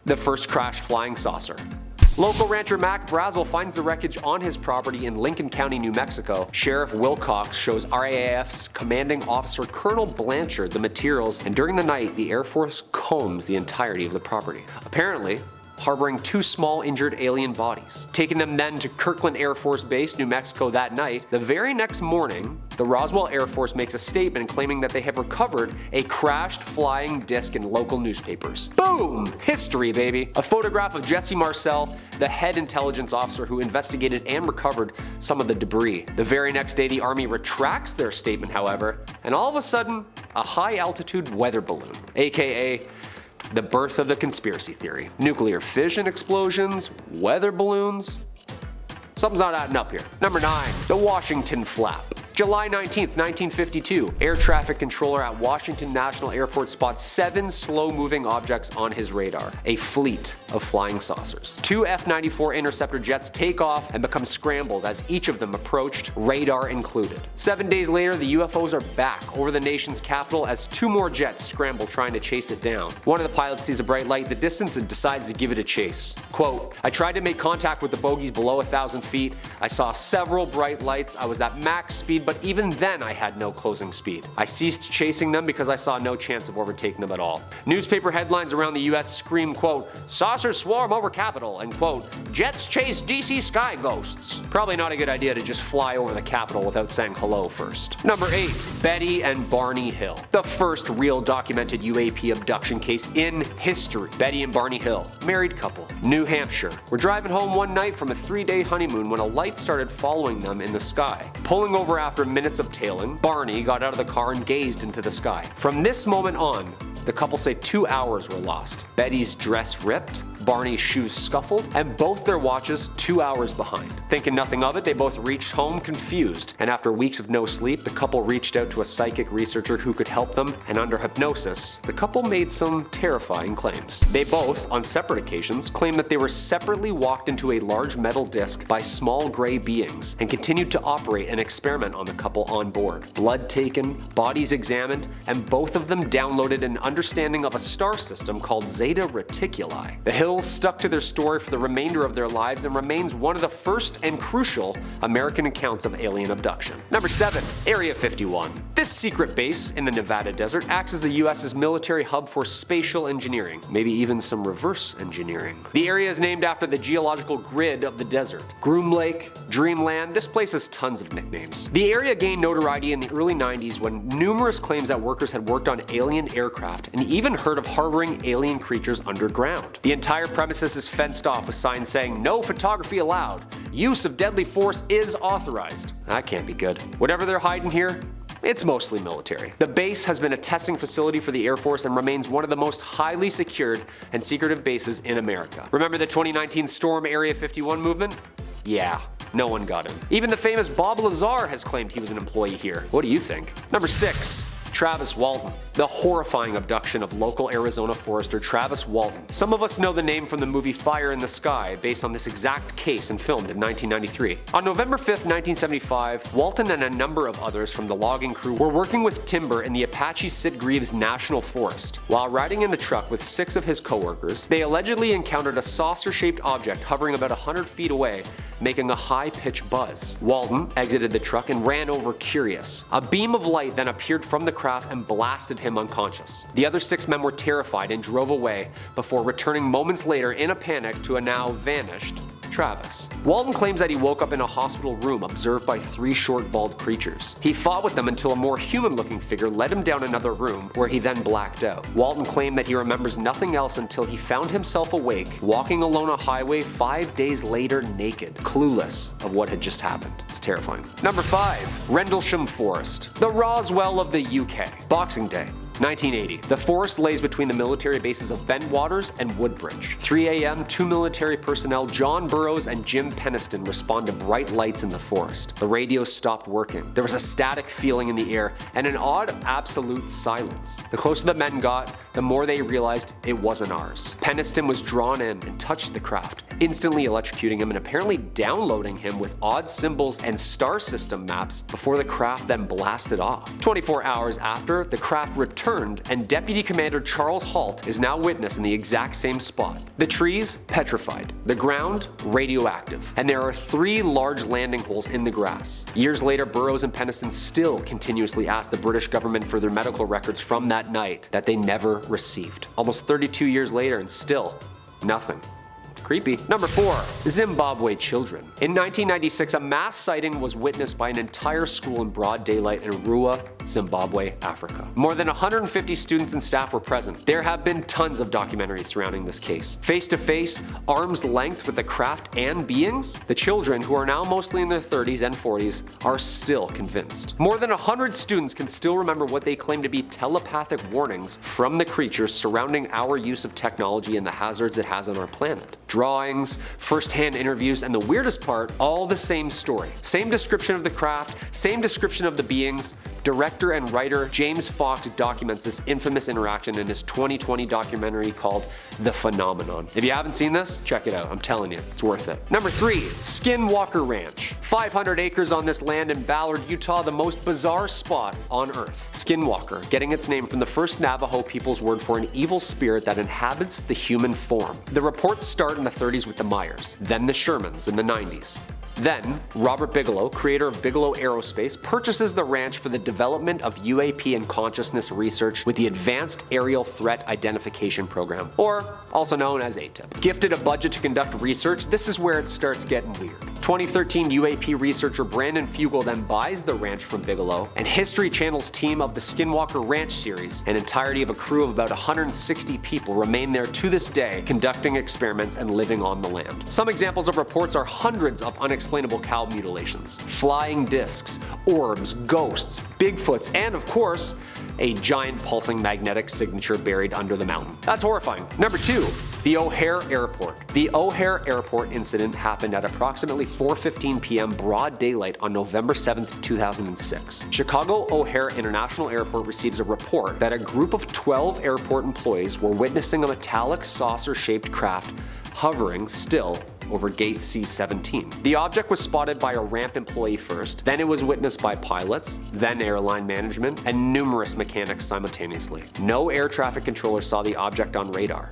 the first crashed flying saucer. Local rancher Mac Brazel finds the wreckage on his property in Lincoln County, New Mexico. Sheriff Wilcox shows RAAF's commanding officer Colonel Blanchard the materials, and during the night, the Air Force combs the entirety of the property. Apparently, harboring 2 small injured alien bodies. Taking them then to Kirkland Air Force Base, New Mexico that night, the very next morning, the Roswell Air Force makes a statement claiming that they have recovered a crashed flying disc in local newspapers. Boom! History, baby! A photograph of Jesse Marcel, the head intelligence officer who investigated and recovered some of the debris. The very next day, the Army retracts their statement, however, and all of a sudden, a high-altitude weather balloon, aka the birth of the conspiracy theory. Nuclear fission explosions, weather balloons. Something's not adding up here. Number 9. The Washington Flap. July 19th, 1952, air traffic controller at Washington National Airport spots 7 slow-moving objects on his radar, a fleet of flying saucers. 2 F-94 interceptor jets take off and become scrambled as each of them approached, radar included. 7 days later, the UFOs are back over the nation's capital as 2 more jets scramble trying to chase it down. One of the pilots sees a bright light in the distance and decides to give it a chase. Quote, "I tried to make contact with the bogies below 1,000 feet. I saw several bright lights. I was at max speed, but even then I had no closing speed. I ceased chasing them because I saw no chance of overtaking them at all." Newspaper headlines around the US scream, quote, "Saucers swarm over Capitol," and quote, "Jets chase DC sky ghosts." Probably not a good idea to just fly over the Capitol without saying hello first. Number 8. Betty and Barney Hill. The first real documented UAP abduction case in history. Betty and Barney Hill, married couple, New Hampshire, were driving home one night from a 3-day honeymoon when a light started following them in the sky. Pulling over after minutes of tailing, Barney got out of the car and gazed into the sky. From this moment on, the couple say 2 hours were lost. Betty's dress ripped, Barney's shoes scuffled, and both their watches 2 hours behind. Thinking nothing of it, they both reached home confused, and after weeks of no sleep, the couple reached out to a psychic researcher who could help them, and under hypnosis, the couple made some terrifying claims. They both, on separate occasions, claimed that they were separately walked into a large metal disc by small gray beings, and continued to operate and experiment on the couple on board. Blood taken, bodies examined, and both of them downloaded an understanding of a star system called Zeta Reticuli. The Hills stuck to their story for the remainder of their lives and remains one of the first and crucial American accounts of alien abduction. Number 7. Area 51. This secret base in the Nevada desert acts as the US's military hub for spatial engineering, maybe even some reverse engineering. The area is named after the geological grid of the desert. Groom Lake, Dreamland, this place has tons of nicknames. The area gained notoriety in the early 90s when numerous claims that workers had worked on alien aircraft and even heard of harboring alien creatures underground. The entire premises is fenced off with signs saying "No photography allowed. Use of deadly force is authorized." That can't be good. Whatever they're hiding here, it's mostly military. The base has been a testing facility for the Air Force and remains one of the most highly secured and secretive bases in America. Remember the 2019 Storm Area 51 movement? Yeah, no one got him. Even the famous Bob Lazar has claimed he was an employee here. What do you think? Number 6. Travis Walton. The horrifying abduction of local Arizona forester Travis Walton. Some of us know the name from the movie Fire in the Sky, based on this exact case and filmed in 1993. On November 5th, 1975, Walton and a number of others from the logging crew were working with timber in the Apache Sitgreaves National Forest. While riding in a truck with 6 of his coworkers, they allegedly encountered a saucer-shaped object hovering about 100 feet away, making a high-pitched buzz. Walton exited the truck and ran over curious. A beam of light then appeared from the craft and blasted him unconscious. The other 6 men were terrified and drove away before returning moments later in a panic to a now vanished Travis. Walton claims that he woke up in a hospital room observed by 3 short bald creatures. He fought with them until a more human-looking figure led him down another room where he then blacked out. Walton claimed that he remembers nothing else until he found himself awake, walking alone a highway 5 days later naked, clueless of what had just happened. It's terrifying. Number 5. Rendlesham Forest. The Roswell of the UK. Boxing Day. 1980. The forest lays between the military bases of Bentwaters and Woodbridge. 3 a.m., 2 military personnel, John Burroughs and Jim Peniston, respond to bright lights in the forest. The radios stopped working. There was a static feeling in the air and an odd absolute silence. The closer the men got, the more they realized it wasn't ours. Peniston was drawn in and touched the craft, instantly electrocuting him and apparently downloading him with odd symbols and star system maps before the craft then blasted off. 24 hours after, the craft returned and Deputy Commander Charles Halt is now witness in the exact same spot. The trees, petrified. The ground, radioactive. And there are 3 large landing holes in the grass. Years later, Burroughs and Peniston still continuously ask the British government for their medical records from that night that they never received. Almost 32 years later and still, nothing. Creepy. Number 4. Zimbabwe children. In 1996, a mass sighting was witnessed by an entire school in broad daylight in Rua, Zimbabwe, Africa. More than 150 students and staff were present. There have been tons of documentaries surrounding this case. Face to face, arm's length with the craft and beings, the children, who are now mostly in their 30s and 40s, are still convinced. More than 100 students can still remember what they claim to be telepathic warnings from the creatures surrounding our use of technology and the hazards it has on our planet. Drawings, first-hand interviews, and the weirdest part, all the same story. Same description of the craft, same description of the beings. Director and writer James Fox documents this infamous interaction in his 2020 documentary called The Phenomenon. If you haven't seen this, check it out. I'm telling you, it's worth it. Number 3. Skinwalker Ranch. 500 acres on this land in Ballard, Utah, the most bizarre spot on Earth. Skinwalker, getting its name from the first Navajo people's word for an evil spirit that inhabits the human form. The reports start in the 30s with the Myers, then the Shermans in the 90s. Then, Robert Bigelow, creator of Bigelow Aerospace, purchases the ranch for the development of UAP and consciousness research with the Advanced Aerial Threat Identification Program, or also known as ATIP. Gifted a budget to conduct research, this is where it starts getting weird. 2013 UAP researcher Brandon Fugel then buys the ranch from Bigelow, and History Channel's team of the Skinwalker Ranch series, an entirety of a crew of about 160 people, remain there to this day, conducting experiments and living on the land. Some examples of reports are hundreds of unexplainable cow mutilations, flying discs, orbs, ghosts, Bigfoots, and of course, a giant pulsing magnetic signature buried under the mountain. That's horrifying. Number 2. The O'Hare Airport. The O'Hare Airport incident happened at approximately 4:15 p.m. broad daylight on November 7, 2006. Chicago O'Hare International Airport receives a report that a group of 12 airport employees were witnessing a metallic saucer-shaped craft hovering still over gate C-17. The object was spotted by a ramp employee first, then it was witnessed by pilots, then airline management, and numerous mechanics simultaneously. No air traffic controller saw the object on radar.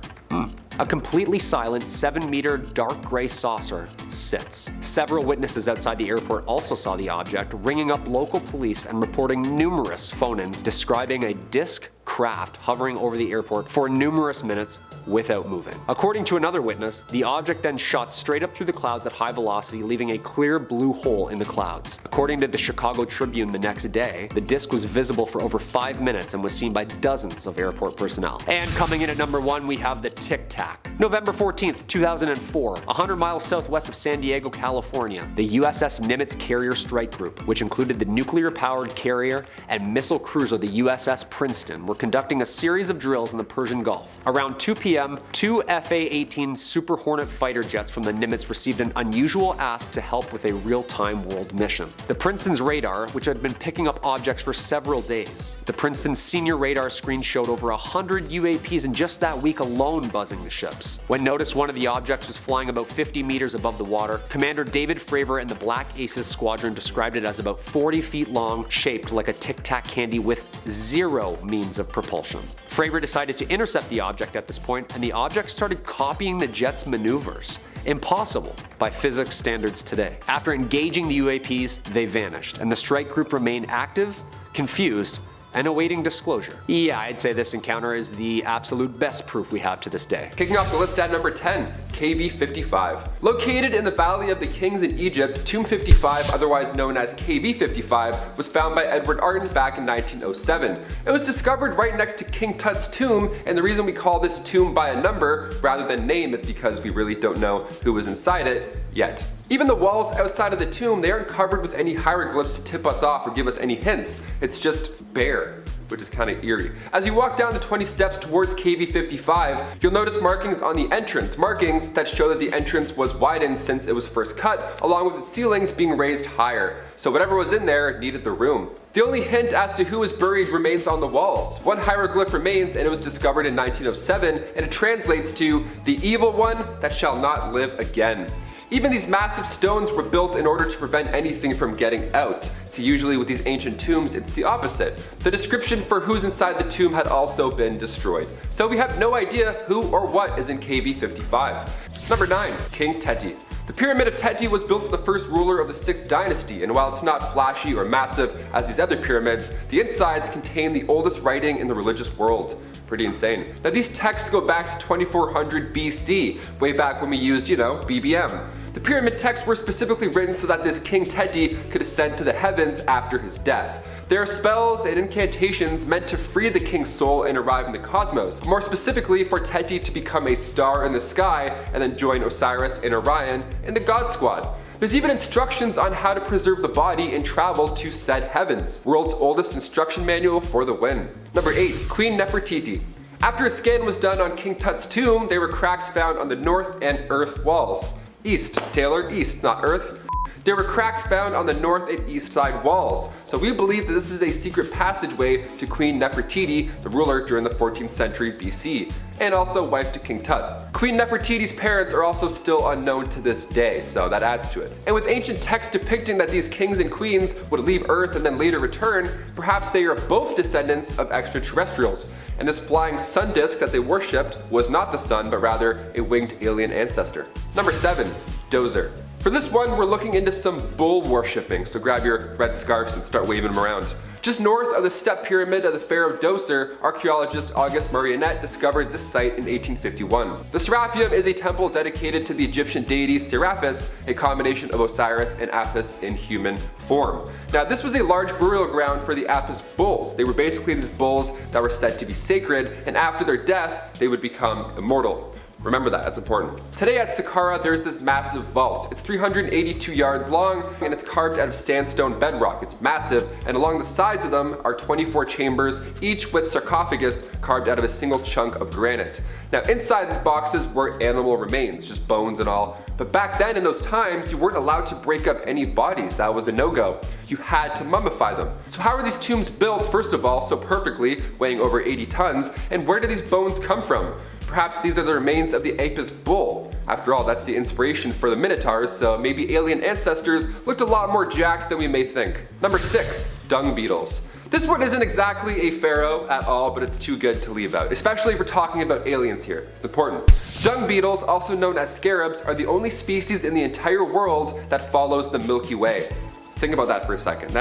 A completely silent 7-meter dark gray saucer sits. Several witnesses outside the airport also saw the object, ringing up local police and reporting numerous phone-ins describing a disc craft hovering over the airport for numerous minutes without moving. According to another witness, the object then shot straight up through the clouds at high velocity, leaving a clear blue hole in the clouds. According to the Chicago Tribune the next day, the disc was visible for over 5 minutes and was seen by dozens of airport personnel. And coming in at number 1, we have the Tic Tac. November 14th, 2004, 100 miles southwest of San Diego, California, the USS Nimitz Carrier Strike Group, which included the nuclear-powered carrier and missile cruiser the USS Princeton, were conducting a series of drills in the Persian Gulf. Around 2 p.m., 2 FA-18 Super Hornet fighter jets from the Nimitz received an unusual ask to help with a real-time world mission. The Princeton's radar, which had been picking up objects for several days. The Princeton's senior radar screen showed over 100 UAPs in just that week alone buzzing the ships. When noticed one of the objects was flying about 50 meters above the water, Commander David Fravor and the Black Aces Squadron described it as about 40 feet long, shaped like a Tic Tac candy with zero means of propulsion. Fravor decided to intercept the object at this point, and the object started copying the jet's maneuvers. Impossible by physics standards today. After engaging the UAPs, they vanished, and the strike group remained active, confused, and awaiting disclosure. Yeah, I'd say this encounter is the absolute best proof we have to this day. Kicking off the list at number 10, KV-55. Located in the Valley of the Kings in Egypt, Tomb 55, otherwise known as KV-55, was found by Edward Arden back in 1907. It was discovered right next to King Tut's tomb, and the reason we call this tomb by a number rather than name is because we really don't know who was inside it yet. Even the walls outside of the tomb, they aren't covered with any hieroglyphs to tip us off or give us any hints. It's just bare, which is kind of eerie. As you walk down the 20 steps towards KV-55, you'll notice markings on the entrance, markings that show that the entrance was widened since it was first cut, along with its ceilings being raised higher. So whatever was in there needed the room. The only hint as to who was buried remains on the walls. One hieroglyph remains, and it was discovered in 1907, and it translates to "the evil one that shall not live again." Even these massive stones were built in order to prevent anything from getting out. See, usually with these ancient tombs, it's the opposite. The description for who's inside the tomb had also been destroyed. So we have no idea who or what is in KV-55. Number 9, King Teti. The Pyramid of Teti was built for the first ruler of the 6th dynasty, and while it's not flashy or massive as these other pyramids, the insides contain the oldest writing in the religious world. Pretty insane. Now these texts go back to 2400 BC, way back when we used, BBM. The pyramid texts were specifically written so that this King Teti could ascend to the heavens after his death. There are spells and incantations meant to free the king's soul and arrive in the cosmos, more specifically for Teti to become a star in the sky and then join Osiris and Orion in the God Squad. There's even instructions on how to preserve the body and travel to said heavens. World's oldest instruction manual for the win. Number 8. Queen Nefertiti. After a scan was done on King Tut's tomb, there were cracks found on the north and earth walls. East, Taylor, east, not earth. There were cracks found on the north and east side walls, so we believe that this is a secret passageway to Queen Nefertiti, the ruler during the 14th century BC, and also wife to King Tut. Queen Nefertiti's parents are also still unknown to this day, so that adds to it. And with ancient texts depicting that these kings and queens would leave Earth and then later return, perhaps they are both descendants of extraterrestrials. And this flying sun disk that they worshipped was not the sun, but rather a winged alien ancestor. Number 7. Dozer. For this one, we're looking into some bull worshipping, so grab your red scarves and start waving them around. Just north of the step pyramid of the Pharaoh Djoser, archaeologist August Marionette discovered this site in 1851. The Serapeum is a temple dedicated to the Egyptian deity Serapis, a combination of Osiris and Apis in human form. Now, this was a large burial ground for the Apis bulls. They were basically these bulls that were said to be sacred, and after their death, they would become immortal. Remember that, that's important. Today at Saqqara, there's this massive vault. It's 382 yards long and it's carved out of sandstone bedrock. It's massive, and along the sides of them are 24 chambers, each with sarcophagus carved out of a single chunk of granite. Now inside these boxes were animal remains, just bones and all. But back then in those times, you weren't allowed to break up any bodies. That was a no-go. You had to mummify them. So how are these tombs built, first of all, so perfectly, weighing over 80 tons, and where do these bones come from? Perhaps these are the remains of the Apis bull. After all, that's the inspiration for the Minotaurs, so maybe alien ancestors looked a lot more jacked than we may think. Number 6. Dung beetles. This one isn't exactly a pharaoh at all, but it's too good to leave out, especially if we're talking about aliens here. It's important. Dung beetles, also known as scarabs, are the only species in the entire world that follows the Milky Way. Think about that for a second.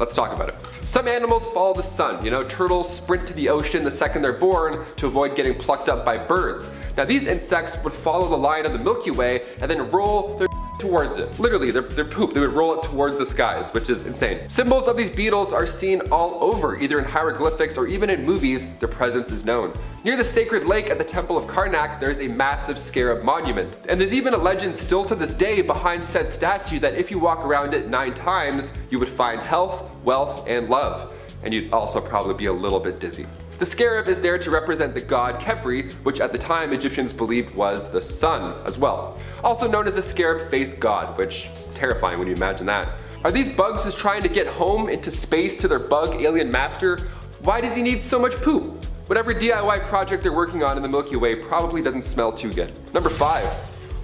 Let's talk about it. Some animals follow the sun. Turtles sprint to the ocean the second they're born to avoid getting plucked up by birds. Now these insects would follow the line of the Milky Way and then roll their towards it. Literally, their poop, they would roll it towards the skies, which is insane. Symbols of these beetles are seen all over, either in hieroglyphics or even in movies. Their presence is known. Near the sacred lake at the Temple of Karnak, there's a massive scarab monument. And there's even a legend still to this day behind said statue that if you walk around it 9 times, you would find health, wealth, and love. And you'd also probably be a little bit dizzy. The scarab is there to represent the god Khepri, which at the time Egyptians believed was the sun as well. Also known as the scarab-faced god, which terrifying when you imagine that. Are these bugs just trying to get home into space to their bug alien master? Why does he need so much poop? Whatever DIY project they're working on in the Milky Way probably doesn't smell too good. Number 5.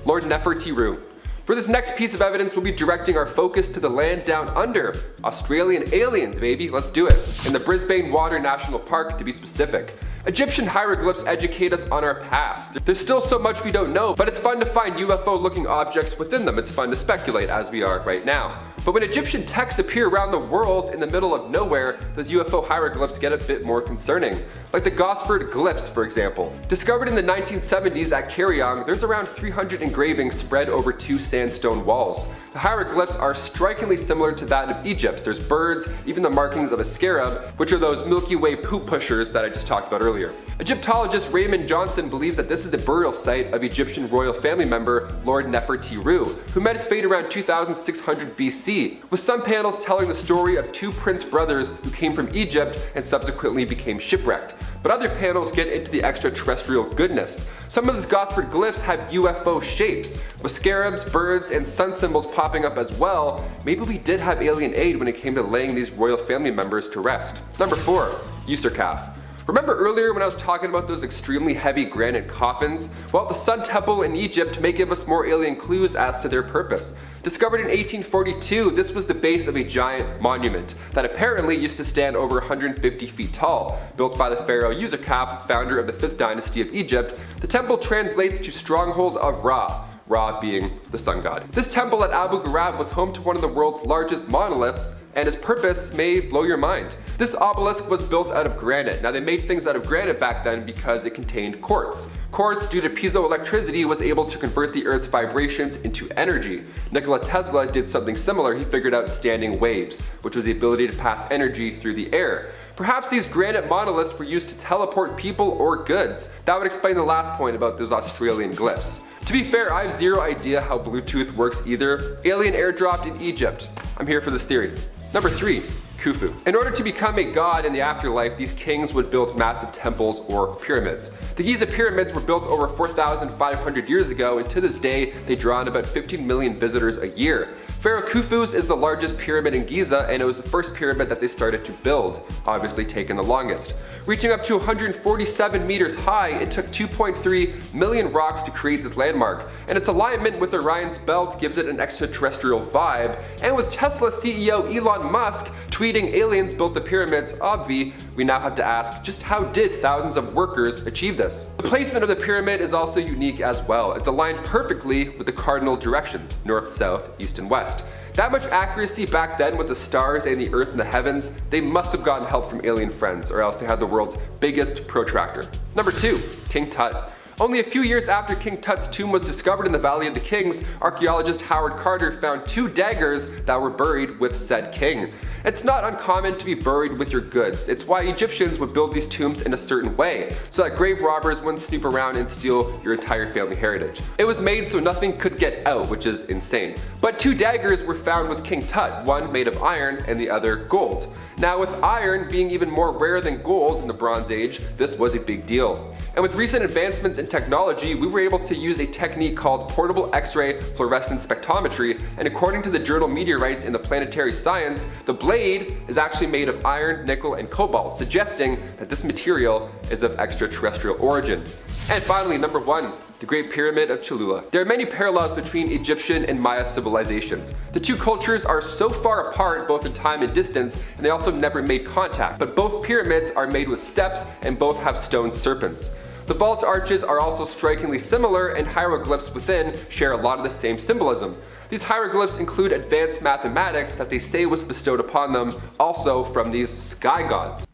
Lord Nefertiti. For this next piece of evidence, we'll be directing our focus to the land down under. Australian aliens, baby, let's do it. In the Brisbane Water National Park, to be specific. Egyptian hieroglyphs educate us on our past. There's still so much we don't know, but it's fun to find UFO-looking objects within them. It's fun to speculate, as we are right now. But when Egyptian texts appear around the world in the middle of nowhere, those UFO hieroglyphs get a bit more concerning. Like the Gosford glyphs, for example. Discovered in the 1970s at Karyong, there's around 300 engravings spread over 2 sandstone walls. The hieroglyphs are strikingly similar to that of Egypt's. There's birds, even the markings of a scarab, which are those Milky Way poop pushers that I just talked about earlier. Egyptologist Raymond Johnson believes that this is the burial site of Egyptian royal family member Lord Nefertiti, who met his fate around 2600 BC, with some panels telling the story of 2 prince brothers who came from Egypt and subsequently became shipwrecked. But other panels get into the extraterrestrial goodness. Some of these Gosford glyphs have UFO shapes, with scarabs, birds, and sun symbols popping up as well. Maybe we did have alien aid when it came to laying these royal family members to rest. Number 4. Userkaf. Remember earlier when I was talking about those extremely heavy granite coffins? Well, the Sun Temple in Egypt may give us more alien clues as to their purpose. Discovered in 1842, this was the base of a giant monument that apparently used to stand over 150 feet tall. Built by the pharaoh Userkaf, founder of the 5th dynasty of Egypt, the temple translates to stronghold of Ra. Ra being the sun god. This temple at Abu Ghraib was home to one of the world's largest monoliths, and its purpose may blow your mind. This obelisk was built out of granite. Now they made things out of granite back then because it contained quartz. Quartz, due to piezoelectricity, was able to convert the Earth's vibrations into energy. Nikola Tesla did something similar. He figured out standing waves, which was the ability to pass energy through the air. Perhaps these granite monoliths were used to teleport people or goods. That would explain the last point about those Australian glyphs. To be fair, I have zero idea how Bluetooth works either. Alien airdropped in Egypt. I'm here for this theory. Number 3. Khufu. In order to become a god in the afterlife, these kings would build massive temples or pyramids. The Giza pyramids were built over 4,500 years ago, and to this day, they draw in about 15 million visitors a year. Pharaoh Khufu's is the largest pyramid in Giza, and it was the first pyramid that they started to build, obviously taking the longest. Reaching up to 147 meters high, it took 2.3 million rocks to create this landmark, and its alignment with Orion's belt gives it an extraterrestrial vibe. And with Tesla CEO Elon Musk tweeting aliens built the pyramids, obvi, we now have to ask, just how did thousands of workers achieve this? The placement of the pyramid is also unique as well. It's aligned perfectly with the cardinal directions, north, south, east, and west. That much accuracy back then with the stars and the earth and the heavens, they must have gotten help from alien friends, or else they had the world's biggest protractor. Number 2, King Tut. Only a few years after King Tut's tomb was discovered in the Valley of the Kings, archaeologist Howard Carter found 2 daggers that were buried with said king. It's not uncommon to be buried with your goods. It's why Egyptians would build these tombs in a certain way, so that grave robbers wouldn't snoop around and steal your entire family heritage. It was made so nothing could get out, which is insane. But 2 daggers were found with King Tut, one made of iron and the other gold. Now, with iron being even more rare than gold in the Bronze Age, this was a big deal. And with recent advancements in technology, we were able to use a technique called portable X-ray fluorescence spectrometry, and according to the journal Meteorites in the Planetary Science, the blade is actually made of iron, nickel, and cobalt, suggesting that this material is of extraterrestrial origin. And finally, number 1. The Great Pyramid of Cholula. There are many parallels between Egyptian and Maya civilizations. The two cultures are so far apart both in time and distance, and they also never made contact, but both pyramids are made with steps and both have stone serpents. The vault arches are also strikingly similar, and hieroglyphs within share a lot of the same symbolism. These hieroglyphs include advanced mathematics that they say was bestowed upon them, also from these sky gods.